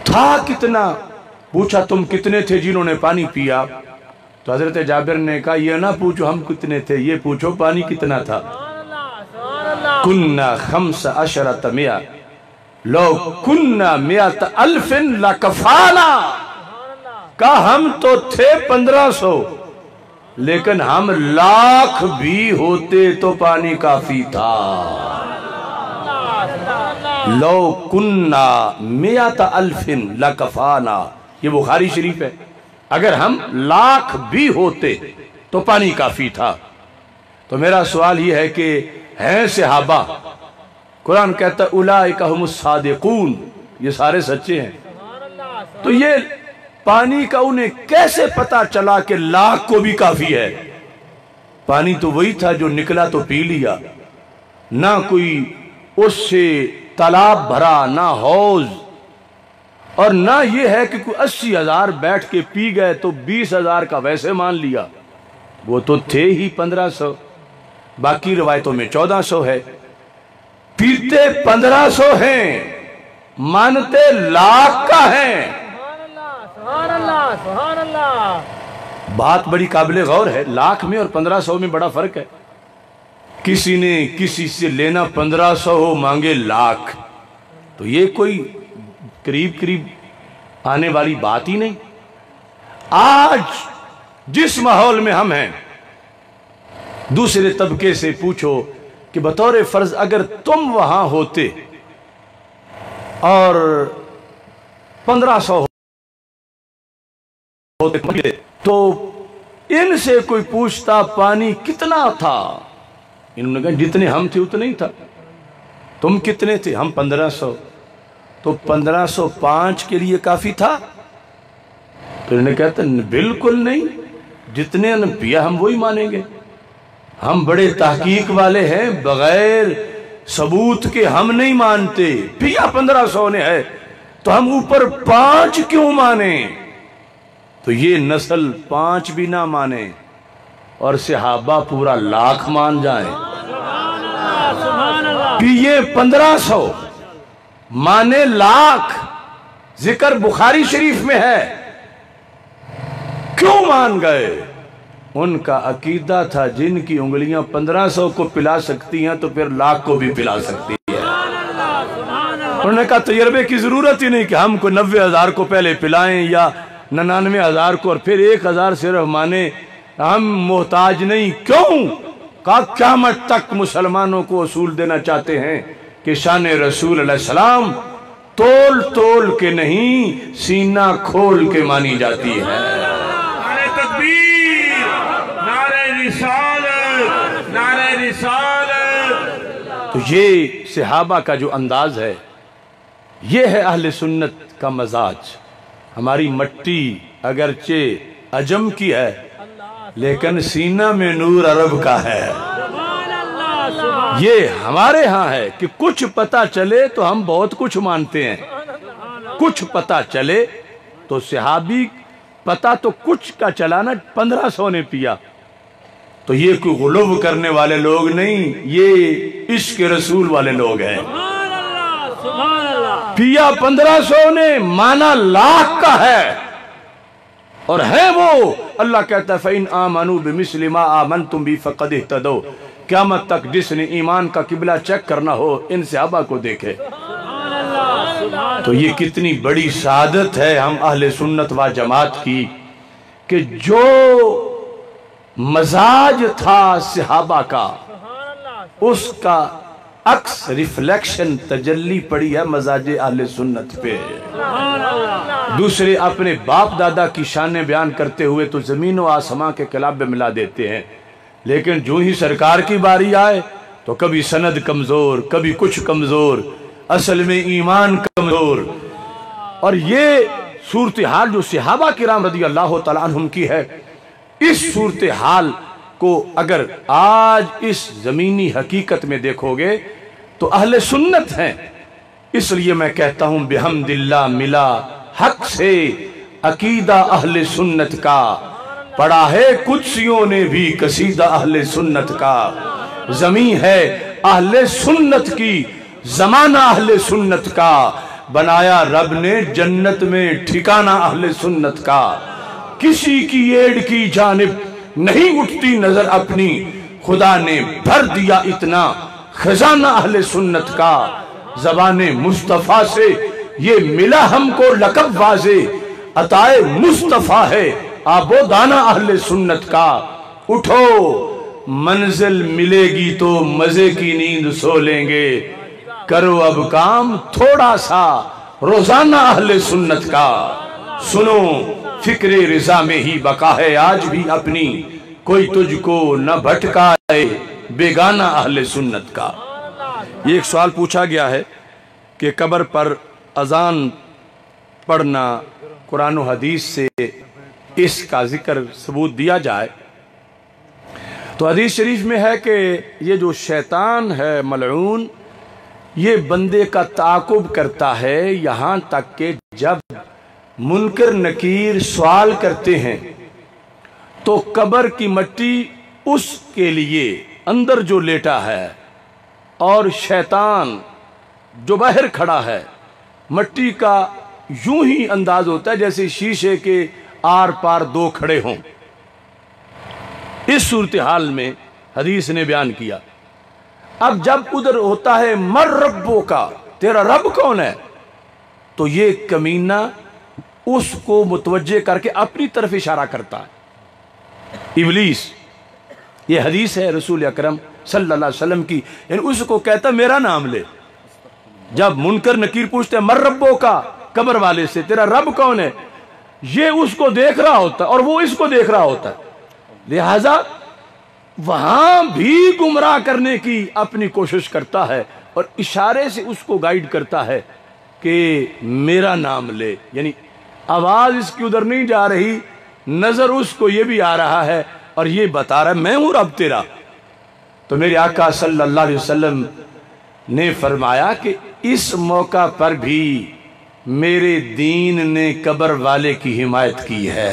S1: تھا کتنا؟ پوچھا تم کتنے تھے جنہوں نے پانی پیا؟ تو حضرت جابر نے کہا یہ نہ پوچھو ہم کتنے تھے، یہ پوچھو پانی کتنا تھا. کننا 15 مئہ لو کننا 100 الف لکفانا. کہا ہم تو تھے 1500 لیکن ہم 1,00,000 بھی ہوتے تو پانی کافی تھا. لو کننا 100 الف لکفانا، یہ بخاری شریف ہے. اگر ہم 1,00,000 بھی ہوتے تو پانی کافی تھا. تو میرا سوال یہ ہے کہ ہیں صحابہ، قرآن کہتا ہے اولئک هم الصادقون، یہ سارے سچے ہیں، تو یہ پانی کا انہیں کیسے پتا چلا کہ 1,00,000 کو بھی کافی ہے؟ پانی تو وہی تھا جو نکلا تو پی لیا، نہ کوئی اس سے تالاب بھرا، نہ حوض، اور نہ یہ ہے کہ کوئی 80,000 بیٹھ کے پی گئے تو 20,000 کا ویسے مان لیا. وہ تو تھے ہی 1500، باقی روایتوں میں 1400 ہے. پیتے 1500 ہیں، مانتے 1,00,000 کا ہیں.
S2: سبحان اللہ سبحان اللہ.
S1: بات بڑی قابل غور ہے. 1,00,000 میں اور 1500 میں بڑا فرق ہے. کسی نے کسی سے لینا 1500 ہو، مانگے 1,00,000، تو یہ کوئی قریب آنے والی بات ہی نہیں. آج جس ماحول میں ہم ہیں، دوسرے طبقے سے پوچھو کہ بطور فرض اگر تم وہاں ہوتے اور 1500 ہوتے تو ان سے کوئی پوچھتا پانی کتنا تھا، انہوں نے کہا جتنے ہم تھے اتنے ہی تھا. تم کتنے تھے؟ ہم 1500. تو 1505 کے لیے کافی تھا؟ تو انہوں نے کہتا بالکل نہیں، جتنے نے پیا ہم وہی مانیں گے. ہم بڑے تحقیق والے ہیں، بغیر ثبوت کے ہم نہیں مانتے. پیا 1500 نے ہے تو ہم اوپر 5 کیوں مانیں؟ تو یہ نسل 5 بھی نہ مانے اور صحابہ پورا 1,00,000 مان جائیں
S2: سبحان اللہ
S1: کہ یہ 1500 مانے 1,00,000 ذکر بخاری شریف میں ہے، کیوں مان گئے؟ ان کا عقیدہ تھا جن کی انگلیاں 1500 کو پلا سکتی ہیں تو پھر 1,00,000 کو بھی پلا سکتی ہے۔ انہوں نے کہا تجربے کی ضرورت ہی نہیں کہ ہم کو 90,000 کو پہلے پلائیں یا 99,000 کو اور پھر 1,000 صرف مانے، ہم محتاج نہیں۔ کیوں؟ کہا قیامت تک مسلمانوں کو اصول دینا چاہتے ہیں کہ شان رسول علیہ السلام تول تول کے نہیں سینہ کھول کے مانی جاتی ہے۔
S4: نعرہ تکبیر، نعرہ رسالت، نعرہ رسالت۔
S1: تو یہ صحابہ کا جو انداز ہے، یہ ہے اہل سنت کا مزاج۔ ہماری مٹی اگرچہ عجم کی ہے لیکن سینہ میں نور عرب کا ہے۔ یہ ہمارے ہاں ہے کہ کچھ پتہ چلے تو ہم بہت کچھ مانتے ہیں، کچھ پتہ چلے تو صحابی پتہ تو کچھ کا چلانا 1500 نے پیا، تو یہ کوئی غلو کرنے والے لوگ نہیں، یہ عشق رسول والے لوگ ہیں۔ پیا 1500 نے، مانا 1,00,000 کا ہے، اور ہے وہ اللہ کہتا ہے فَإِنْ آمَنُوا بِمِثْلِ مَا آمَنْتُمْ بِهِ فَقَدِ اهْتَدَوْا۔ قیامت تک جس نے ایمان کا قبلہ چیک کرنا ہو ان صحابہ کو دیکھے۔ تو یہ کتنی بڑی سعادت ہے ہم اہل سنت و جماعت کی کہ جو مزاج تھا صحابہ کا اس کا عکس ریفلیکشن تجلی پڑی ہے مزاج اہل سنت پہ۔ دوسرے اپنے باپ دادا کی شانیں بیان کرتے ہوئے تو زمین و آسمان کے کلاب میں ملا دیتے ہیں، لیکن جو ہی سرکار کی باری آئے تو کبھی سند کمزور، کبھی کچھ کمزور، اصل میں ایمان کمزور۔ اور یہ صورتحال جو صحابہ کرام رضی اللہ تعالیٰ عنہم کی ہے، اس صورتحال کو اگر آج اس زمینی حقیقت میں دیکھو گے تو اہل سنت ہیں۔ اس لیے میں کہتا ہوں بحمد اللہ ملا حق سے عقیدہ اہل سنت کا، پڑھا ہے قدسیوں نے بھی قصیدہ اہل سنت کا، زمین ہے اہل سنت کی، زمانہ اہل سنت کا، بنایا رب نے جنت میں ٹھکانہ اہل سنت کا، کسی کی ایڑ کی جانب نہیں اٹھتی نظر اپنی، خدا نے بھر دیا اتنا خزانہ اہل سنت کا، زبان مصطفیٰ سے یہ ملا ہم کو لقب واضح، عطائے مصطفیٰ ہے آب و دانہ اہل سنت کا، اٹھو منزل ملے گی تو مزے کی نیند سو لیں گے، کرو اب کام تھوڑا سا روزانہ اہل سنت کا، سنو فکر رضا میں ہی بقا ہے آج بھی اپنی، کوئی تجھ کو نہ بھٹکائے بیگانہ اہل سنت کا۔ یہ ایک سوال پوچھا گیا ہے کہ قبر پر اذان پڑھنا قرآن و حدیث سے اس کا ذکر ثبوت دیا جائے، تو حدیث شریف میں ہے کہ یہ جو شیطان ہے ملعون، یہ بندے کا تعاقب کرتا ہے یہاں تک کہ جب منکر نکیر سوال کرتے ہیں تو قبر کی مٹی اس کے لیے اندر جو لیٹا ہے اور شیطان جو باہر کھڑا ہے، مٹی کا یوں ہی انداز ہوتا ہے جیسے شیشے کے آر پار دو کھڑے ہوں۔ اس صورتحال میں حدیث نے بیان کیا، اب جب ادھر ہوتا ہے مر ربوں کا، تیرا رب کون ہے، تو یہ کمینہ اس کو متوجہ کر کے اپنی طرف اشارہ کرتا ہے، ابلیس۔ یہ حدیث ہے رسول اکرم صلی اللہ علیہ وسلم کی، یعنی اس کو کہتا میرا نام لے۔ جب منکر نکیر پوچھتے ہیں مر ربوں کا، قبر والے سے تیرا رب کون ہے، یہ اس کو دیکھ رہا ہوتا ہے اور وہ اس کو دیکھ رہا ہوتا ہے، لہذا وہاں بھی گمراہ کرنے کی اپنی کوشش کرتا ہے اور اشارے سے اس کو گائیڈ کرتا ہے کہ میرا نام لے، یعنی آواز اس کی ادھر نہیں جا رہی، نظر اس کو یہ بھی آ رہا ہے اور یہ بتا رہا ہے میں ہوں رب تیرا۔ تو میرے آقا صلی اللہ علیہ وسلم نے فرمایا کہ اس موقع پر بھی میرے دین نے قبر والے کی حمایت کی ہے۔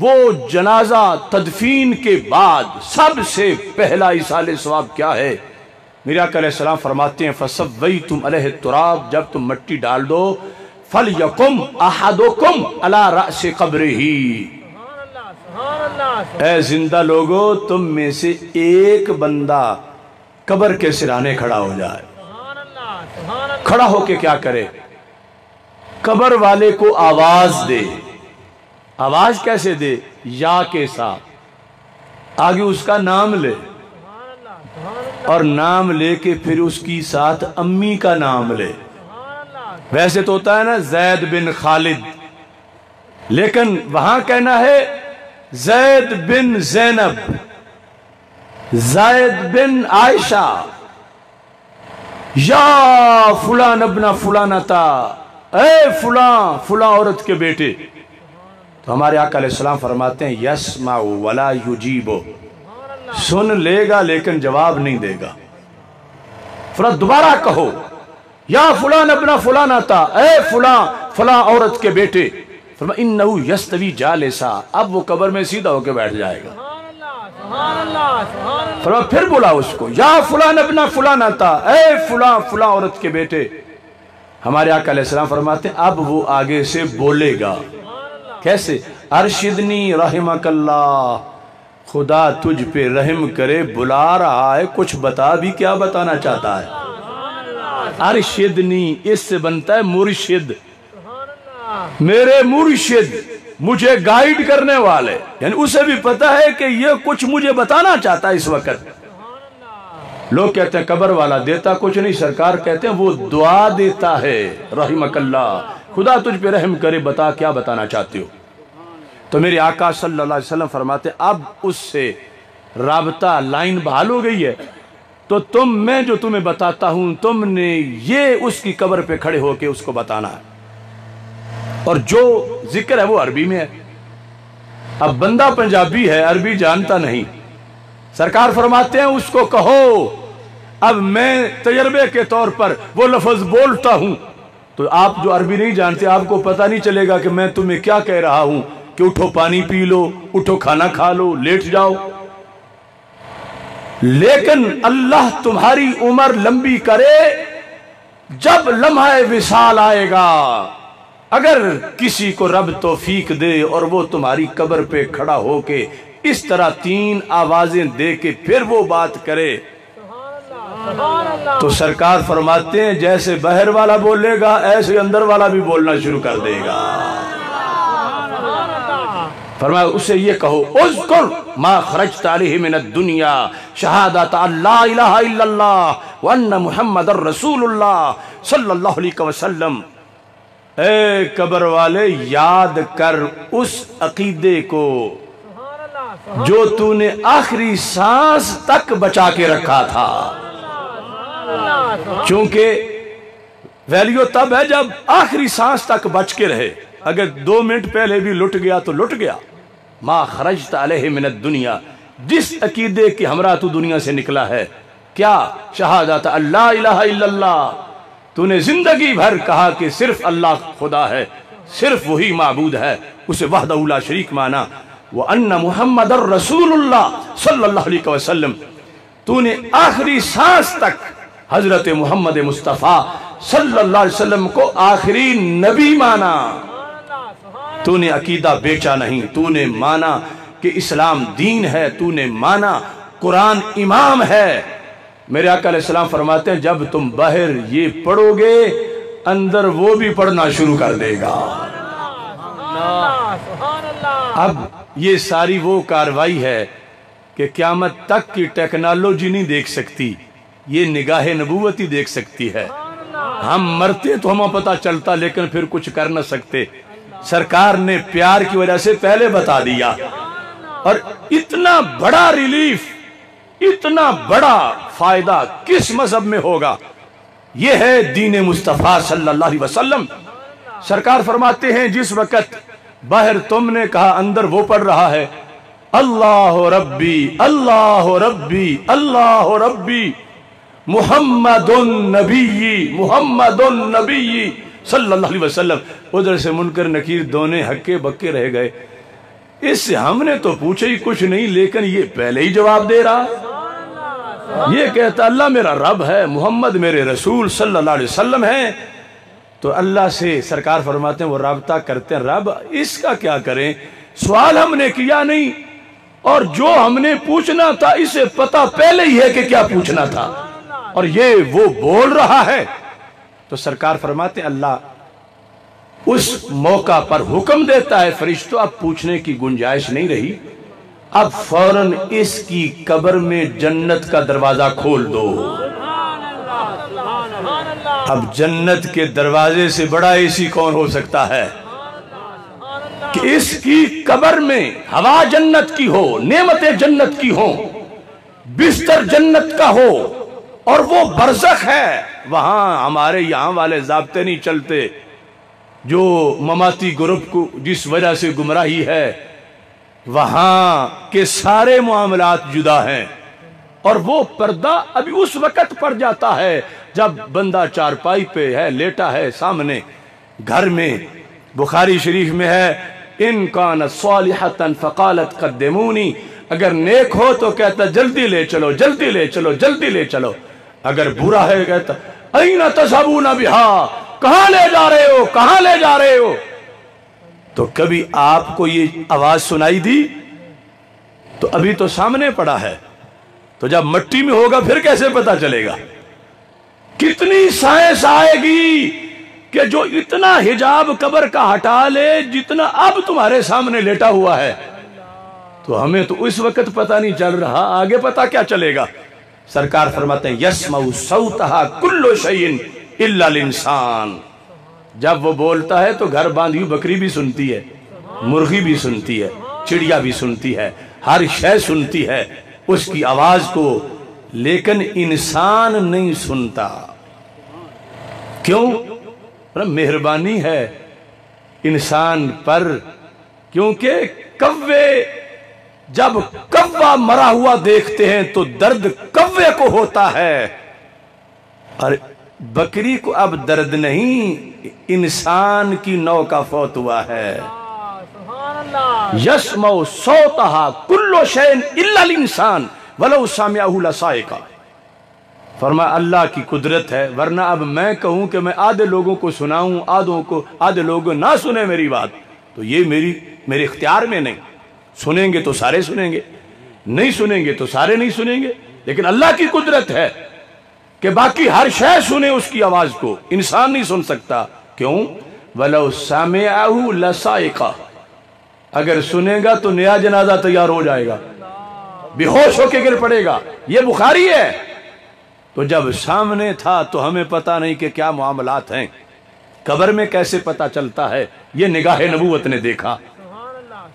S1: وہ جنازہ تدفین کے بعد سب سے پہلا ایصال ثواب کیا ہے؟ میرے آقا علیہ السلام فرماتے ہیں فَصَوَّيْتُمْ عَلَيْهِ التُّرَابَ، جب تم مٹی ڈال دو فَلْيَقُمْ أَحَدُكُمْ عَلَى رَأْسِ قَبْرِهِ، اے زندہ لوگو تم میں سے ایک بندہ قبر کے سرانے کھڑا ہو جائے۔ کھڑا ہو کے کیا کرے؟ قبر والے کو آواز دے۔ آواز کیسے دے؟ یا کے ساتھ، آگے اس کا نام لے، اور نام لے کے پھر اس کی ساتھ امی کا نام لے۔ ویسے تو ہوتا ہے نا زید بن خالد، لیکن وہاں کہنا ہے زید بن زینب، زید بن عائشہ، یا فلان ابن فلانتا، اے فلان فلان عورت کے بیٹے۔ تو ہمارے آقا علیہ السلام فرماتے ہیں یسمع ولا یجیب، سن لے گا لیکن جواب نہیں دے گا۔ پھر دوبارہ کہو یا فلان ابن فلانتا، اے فلان فلان عورت کے بیٹے، فرمایا انہو یستوی جالسا، اب وہ قبر میں سیدھا ہو کے بیٹھ جائے گا۔ فرمایا پھر بلا اس کو یا فلان ابن فلانتا، اے فلان فلان عورت کے بیٹے۔ ہمارے آقا علیہ السلام فرماتے ہیں اب وہ آگے سے بولے گا۔ کیسے؟ ارشدنی رحمک اللہ، خدا تجھ پہ رحم کرے، بلا رہا ہے، کچھ بتا بھی، کیا بتانا چاہتا ہے؟ ارشدنی، اس سے بنتا ہے مرشد، میرے مرشد، مجھے گائیڈ کرنے والے، یعنی اسے بھی پتا ہے کہ یہ کچھ مجھے بتانا چاہتا ہے اس وقت۔ لوگ کہتے ہیں قبر والا دیتا کچھ نہیں، سرکار کہتے ہیں وہ دعا دیتا ہے، رحمک اللہ، خدا تجھ پہ رحم کرے، بتا کیا بتانا چاہتے ہو۔ تو میرے آقا صلی اللہ علیہ وسلم فرماتے اب اس سے رابطہ لائن بحال ہو گئی ہے، تو میں جو تمہیں بتاتا ہوں تم نے یہ اس کی قبر پہ کھڑے ہو کے اس کو بتانا ہے، اور جو ذکر ہے وہ عربی میں ہے۔ اب بندہ پنجابی ہے، عربی جانتا نہیں، سرکار فرماتے ہیں اس کو کہو اب میں تجربے کے طور پر وہ لفظ بولتا ہوں، تو آپ جو عربی نہیں جانتے آپ کو پتہ نہیں چلے گا کہ میں تمہیں کیا کہہ رہا ہوں، کہ اٹھو پانی پی لو، اٹھو کھانا کھا لو، لیٹ جاؤ۔ لیکن اللہ تمہاری عمر لمبی کرے، جب لمحہ وصال آئے گا، اگر کسی کو رب توفیق دے اور وہ تمہاری قبر پہ کھڑا ہو کے اس طرح 3 آوازیں دے کے پھر وہ بات کرے، تو سرکار فرماتے ہیں جیسے باہر والا بولے گا ایسے اندر والا بھی بولنا شروع کر دے گا۔ فرمایا اسے یہ کہو اذکر ما خرجت علیہ من الدنیا شہادت لا الہ الا اللہ وان محمد الرسول اللہ صلی اللہ علیہ وسلم۔ اے قبر والے یاد کر اس عقیدے کو جو تو نے آخری سانس تک بچا کے رکھا تھا، چونکہ ویلیو تب ہے جب آخری سانس تک بچ کے رہے، اگر 2 منٹ پہلے بھی لٹ گیا تو لٹ گیا۔ ما خرجت علیہ من الدنیا، جس عقیدے کے ہمراہ تو دنیا سے نکلا ہے، کیا؟ شہادت اللہ الہ الا اللہ، تو نے زندگی بھر کہا کہ صرف اللہ خدا ہے، صرف وہی معبود ہے، اسے وحدہ لا شریک مانا، وَأَنَّ مُحَمَّدَ الرَّسُولُ اللَّهِ صلی اللہ علیہ وسلم، تو نے آخری سانس تک حضرت محمد مصطفیٰ صلی اللہ علیہ وسلم کو آخری نبی مانا۔ تو نے عقیدہ بیچا نہیں، تو نے مانا کہ اسلام دین ہے، تو نے مانا قرآن امام ہے۔ میرے آقا علیہ السلام فرماتے ہیں جب تم باہر یہ پڑھو گے اندر وہ بھی پڑھنا شروع کر دے گا۔ اب یہ ساری وہ کاروائی ہے کہ قیامت تک کی ٹیکنالوجی نہیں دیکھ سکتی، یہ نگاہ نبوت ہی دیکھ سکتی ہے۔ ہم مرتے تو ہمیں پتہ چلتا لیکن پھر کچھ کر نہ سکتے، سرکار نے پیار کی وجہ سے پہلے بتا دیا۔ اور اتنا بڑا ریلیف، اتنا بڑا فائدہ کس مذہب میں ہوگا؟ یہ ہے دین مصطفیٰ صلی اللہ علیہ وسلم۔ سرکار فرماتے ہیں جس وقت باہر تم نے کہا اندر وہ پڑھ رہا ہے اللہ ربی اللہ ربی اللہ ربی محمد النبی محمد النبی صلی اللہ علیہ وسلم، ادھر سے منکر نکیر دونے ہکے بکے رہ گئے اس سے ہم نے تو پوچھے ہی کچھ نہیں، لیکن یہ پہلے ہی جواب دے رہا ہے۔ یہ کہتا اللہ میرا رب ہے، محمد میرے رسول صلی اللہ علیہ وسلم ہے، تو اللہ سے سرکار فرماتے ہیں وہ رابطہ کرتے ہیں، رب اس کا کیا کریں، سوال ہم نے کیا نہیں، اور جو ہم نے پوچھنا تھا اسے پتہ پہلے ہی ہے کہ کیا پوچھنا تھا، اور یہ وہ بول رہا ہے۔ تو سرکار فرماتے ہیں اللہ اس موقع پر حکم دیتا ہے فرشتوں اب پوچھنے کی گنجائش نہیں رہی، اب فوراً اس کی قبر میں جنت کا دروازہ کھول دو۔ اب جنت کے دروازے سے بڑا ایسی کون ہو سکتا ہے کہ اس کی قبر میں ہوا جنت کی ہو، نعمتیں جنت کی ہوں، بستر جنت کا ہو، اور وہ برزخ ہے، وہاں ہمارے یہاں والے ضابطے نہیں چلتے، جو مماتی گروپ کو جس وجہ سے گمراہی ہے، وہاں کے سارے معاملات جدا ہیں، اور وہ پردہ ابھی اس وقت پڑ جاتا ہے جب بندہ چارپائی پہ ہے، لیٹا ہے سامنے گھر میں۔ بخاری شریف میں ہے ان کانت صالحۃ فقالت قدمونی، اگر نیک ہو تو کہتا جلدی لے چلو جلدی لے چلو جلدی لے چلو، اگر برا ہے کہتا این تذهبون بها، کہاں لے جا رہے ہو کہاں لے جا رہے ہو۔ تو کبھی آپ کو یہ آواز سنائی دی؟ تو ابھی تو سامنے پڑا ہے، تو جب مٹی میں ہوگا پھر کیسے پتا چلے گا؟ کتنی سائنس آئے گی کہ جو اتنا حجاب قبر کا ہٹا لے جتنا اب تمہارے سامنے لیٹا ہوا ہے، تو ہمیں تو اس وقت پتہ نہیں چل رہا، آگے پتہ کیا چلے گا؟ سرکار فرماتے ہیں یسمع صوتہا کل شیء الا الانسان، جب وہ بولتا ہے تو گھر باندھی بکری بھی سنتی ہے، مرغی بھی سنتی ہے، چڑیا بھی سنتی ہے، ہر شے سنتی ہے اس کی آواز کو، لیکن انسان نہیں سنتا۔ کیوں؟ مہربانی ہے انسان پر، کیونکہ کوے جب کوا مرا ہوا دیکھتے ہیں تو درد کوے کو ہوتا ہے، اور بکری کو اب درد نہیں، انسان کی نوع کا فوت ہوا ہے۔ یسمع صوتہا کل شیء الا الانسان ولو سمعہ لصائق، فرمایا اللہ کی قدرت ہے، ورنہ اب میں کہوں کہ میں آدھے لوگوں کو سناؤں، آدھے لوگوں نہ سنیں میری بات، تو یہ میرے اختیار میں نہیں، سنیں گے تو سارے سنیں گے، نہیں سنیں گے تو سارے نہیں سنیں گے، لیکن اللہ کی قدرت ہے کہ باقی ہر شے سنے اس کی آواز کو، انسان نہیں سن سکتا۔ کیوں؟ وَلَوْ سَمِعَهُ لَصَائِقَ، اگر سنے گا تو نیا جنازہ تیار ہو جائے گا، بے ہوش ہو کے گر پڑے گا، یہ بخاری ہے۔ تو جب سامنے تھا تو ہمیں پتہ نہیں کہ کیا معاملات ہیں، قبر میں کیسے پتہ چلتا ہے، یہ نگاہ نبوت نے دیکھا۔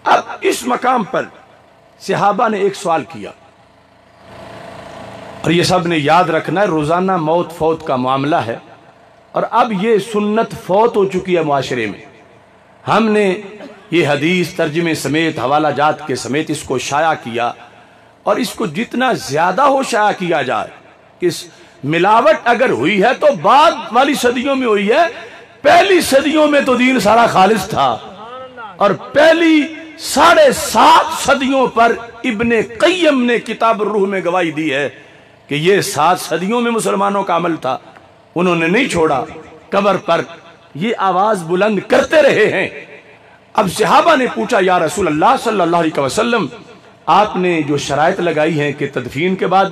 S1: اب اس مقام پر صحابہ نے ایک سوال کیا، اور یہ سب نے یاد رکھنا ہے، روزانہ موت فوت کا معاملہ ہے، اور اب یہ سنت فوت ہو چکی ہے معاشرے میں۔ ہم نے یہ حدیث ترجمے سمیت حوالہ جات کے سمیت اس کو شائع کیا، اور اس کو جتنا زیادہ ہو شائع کیا جائے کہ ملاوٹ اگر ہوئی ہے تو بعد والی صدیوں میں ہوئی ہے، پہلی صدیوں میں تو دین سارا خالص تھا، اور پہلی 7.5 صدیوں پر ابن قیم نے کتاب الروح میں گواہی دی ہے کہ یہ 7 صدیوں میں مسلمانوں کا عمل تھا، انہوں نے نہیں چھوڑا، قبر پر یہ آواز بلند کرتے رہے ہیں۔ اب صحابہ نے پوچھا یا رسول اللہ صلی اللہ علیہ وسلم، آپ نے جو شرائط لگائی ہیں کہ تدفین کے بعد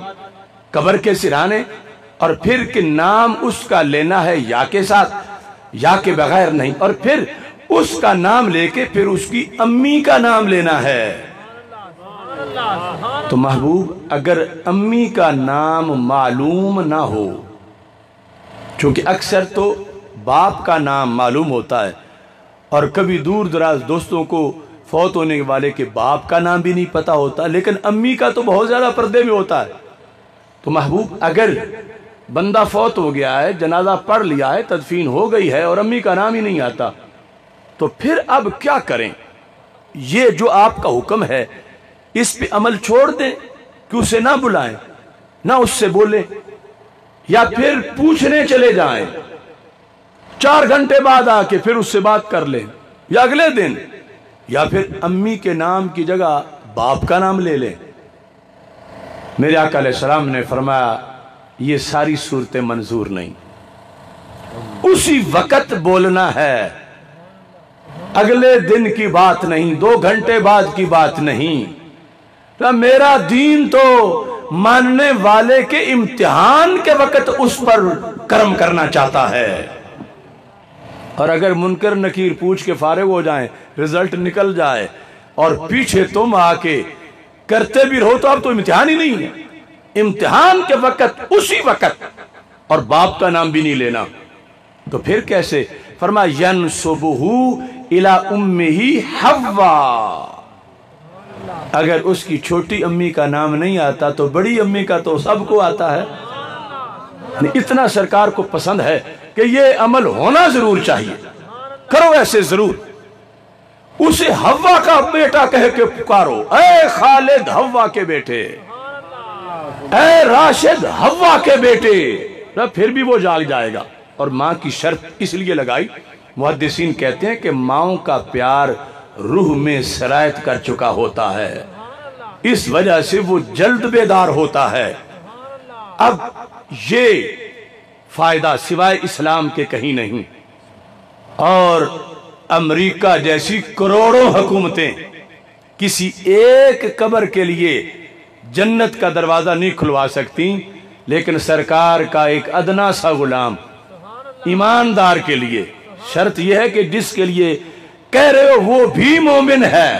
S1: قبر کے سرانے، اور پھر کہ نام اس کا لینا ہے یا کے ساتھ یا کے بغیر نہیں، اور پھر اس کا نام لے کے پھر اس کی امی کا نام لینا ہے، تو محبوب اگر امی کا نام معلوم نہ ہو، چونکہ اکثر تو باپ کا نام معلوم ہوتا ہے، اور کبھی دور دراز دوستوں کو فوت ہونے والے کے باپ کا نام بھی نہیں پتا ہوتا، لیکن امی کا تو بہت زیادہ پردے میں ہوتا ہے، تو محبوب اگر بندہ فوت ہو گیا ہے، جنازہ پڑھ لیا ہے، تدفین ہو گئی ہے، اور امی کا نام ہی نہیں آتا، تو پھر اب کیا کریں؟ یہ جو آپ کا حکم ہے اس پہ عمل چھوڑ دیں کہ اسے نہ بلائیں، نہ اس سے بولیں، یا پھر پوچھنے چلے جائیں 4 گھنٹے بعد آ کے پھر اس سے بات کر لیں، یا اگلے دن، یا پھر امی کے نام کی جگہ باپ کا نام لے لیں۔ میرے آقا علیہ السلام نے فرمایا یہ ساری صورتیں منظور نہیں، اسی وقت بولنا ہے، اگلے دن کی بات نہیں، 2 گھنٹے بعد کی بات نہیں۔ تو میرا دین تو ماننے والے کے امتحان کے وقت اس پر کرم کرنا چاہتا ہے، اور اگر منکر نکیر پوچھ کے فارغ ہو جائیں، رزلٹ نکل جائے اور پیچھے تم آ کے کرتے بھی رہو تو اب تو امتحان ہی نہیں ہے۔ امتحان کے وقت اسی وقت، اور باپ کا نام بھی نہیں لینا، تو پھر کیسے؟ فرمایا ینسبہ الی امہ حوا، اگر اس کی چھوٹی امی کا نام نہیں آتا تو بڑی امی کا تو سب کو آتا ہے۔ اتنا سرکار کو پسند ہے کہ یہ عمل ہونا ضرور چاہیے، کرو ایسے ضرور۔ اسے حوا کا بیٹا کہہ کے پکارو، اے خالد حوا کے بیٹے، اے راشد حوا کے بیٹے، پھر بھی وہ جاگ جائے گا۔ اور ماں کی شرط اس لیے لگائی، محدثین کہتے ہیں کہ ماؤں کا پیار روح میں سرایت کر چکا ہوتا ہے، اس وجہ سے وہ جلد بیدار ہوتا ہے۔ اب یہ فائدہ سوائے اسلام کے کہیں نہیں، اور امریکہ جیسی کروڑوں حکومتیں کسی ایک قبر کے لیے جنت کا دروازہ نہیں کھلوا سکتی، لیکن سرکار کا ایک ادنا سا غلام ایماندار کے لیے شرط یہ ہے کہ جس کے لیے کہہ رہے ہو وہ بھی مومن ہے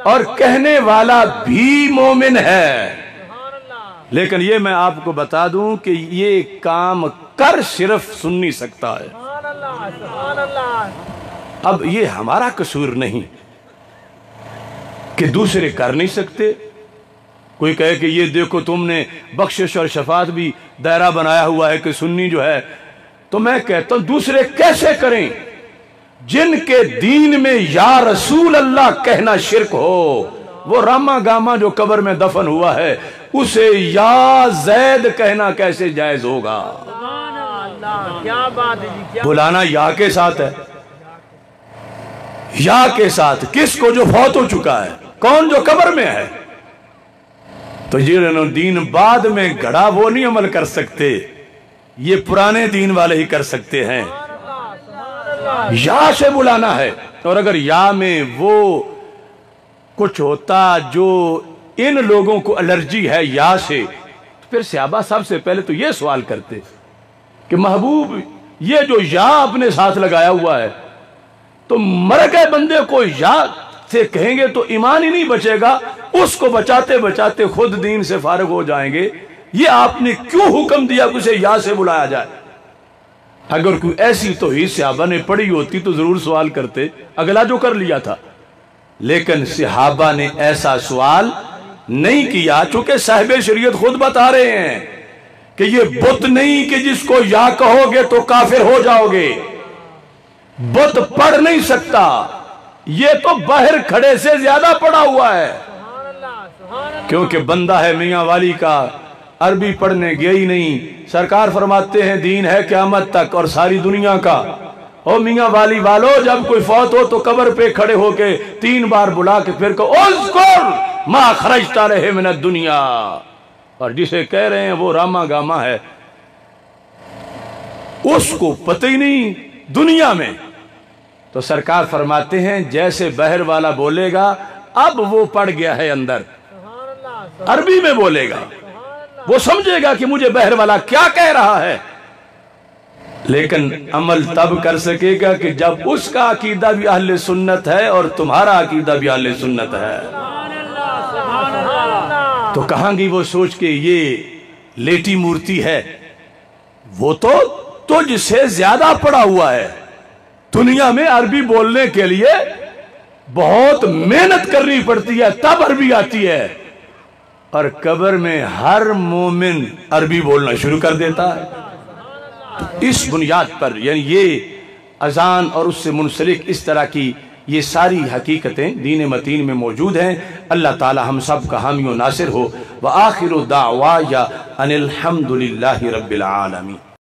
S1: اور کہنے والا بھی مومن ہے۔ لیکن یہ میں آپ کو بتا دوں کہ یہ کام کر صرف سنی سکتا ہے۔ اب یہ ہمارا قصور نہیں کہ دوسرے کر نہیں سکتے۔ کوئی کہے کہ یہ دیکھو تم نے بخشش اور شفاعت بھی دائرہ بنایا ہوا ہے کہ سنی جو ہے، تو میں کہتا ہوں دوسرے کیسے کریں جن کے دین میں یا رسول اللہ کہنا شرک ہو؟ وہ راما گاما جو قبر میں دفن ہوا ہے اسے یا زید کہنا کیسے جائز ہوگا؟ بلانا یا کے ساتھ ہے، یا کے ساتھ کس کو؟ جو فوت ہو چکا ہے، کون؟ جو قبر میں ہے۔ تو جنہوں دین بعد میں گھڑا وہ نہیں عمل کر سکتے، یہ پرانے دین والے ہی کر سکتے ہیں۔ یا سے بلانا ہے، اور اگر یا میں وہ کچھ ہوتا جو ان لوگوں کو الرجی ہے یا سے، تو پھر صحابہ سب سے پہلے تو یہ سوال کرتے کہ محبوب یہ جو یا اپنے ساتھ لگایا ہوا ہے، تو مر گئے بندے کو یا سے کہیں گے تو ایمان ہی نہیں بچے گا، اس کو بچاتے بچاتے خود دین سے فارغ ہو جائیں گے۔ یہ آپ نے کیوں حکم دیا کہ اسے یا سے بلایا جائے؟ اگر کوئی ایسی توحید صحابہ نے پڑھی ہوتی تو ضرور سوال کرتے، اگلا جو کر لیا تھا۔ لیکن صحابہ نے ایسا سوال نہیں کیا، چونکہ صاحب شریعت خود بتا رہے ہیں کہ یہ بت نہیں کہ جس کو یا کہو گے تو کافر ہو جاؤ گے۔ بت پڑھ نہیں سکتا، یہ تو باہر کھڑے سے زیادہ پڑھا ہوا ہے، کیونکہ بندہ ہے میاں والی کا، عربی پڑھنے گیا ہی نہیں۔ سرکار فرماتے ہیں دین ہے قیامت تک اور ساری دنیا کا۔ او میاں والی والو، جب کوئی فوت ہو تو قبر پہ کھڑے ہو کے 3 بار بلا کے پھر کہو اذکر ما خرجت علیہ من الدنیا، اور جسے کہہ رہے ہیں وہ راما گاما ہے، اس کو پتہ ہی نہیں دنیا میں۔ تو سرکار فرماتے ہیں جیسے بہر والا بولے گا، اب وہ پڑ گیا ہے اندر، عربی میں بولے گا، وہ سمجھے گا کہ مجھے بہر والا کیا کہہ رہا ہے۔ لیکن عمل تب کر سکے گا کہ جب اس کا عقیدہ بھی اہل سنت ہے اور تمہارا عقیدہ بھی اہل سنت ہے۔ تو کہاں گی وہ سوچ کے یہ لیٹی مورتی ہے؟ وہ تو تجھ سے زیادہ پڑا ہوا ہے۔ دنیا میں عربی بولنے کے لیے بہت محنت کرنی پڑتی ہے، تب عربی آتی ہے، اور قبر میں ہر مومن عربی بولنا شروع کر دیتا ہے۔ اس بنیاد پر یعنی یہ اذان اور اس سے منسلک اس طرح کی یہ ساری حقیقتیں دین متین میں موجود ہیں۔ اللہ تعالی ہم سب کا حامی و ناصر ہو۔ وآخر دعوایا ان الحمد للہ رب العالمین۔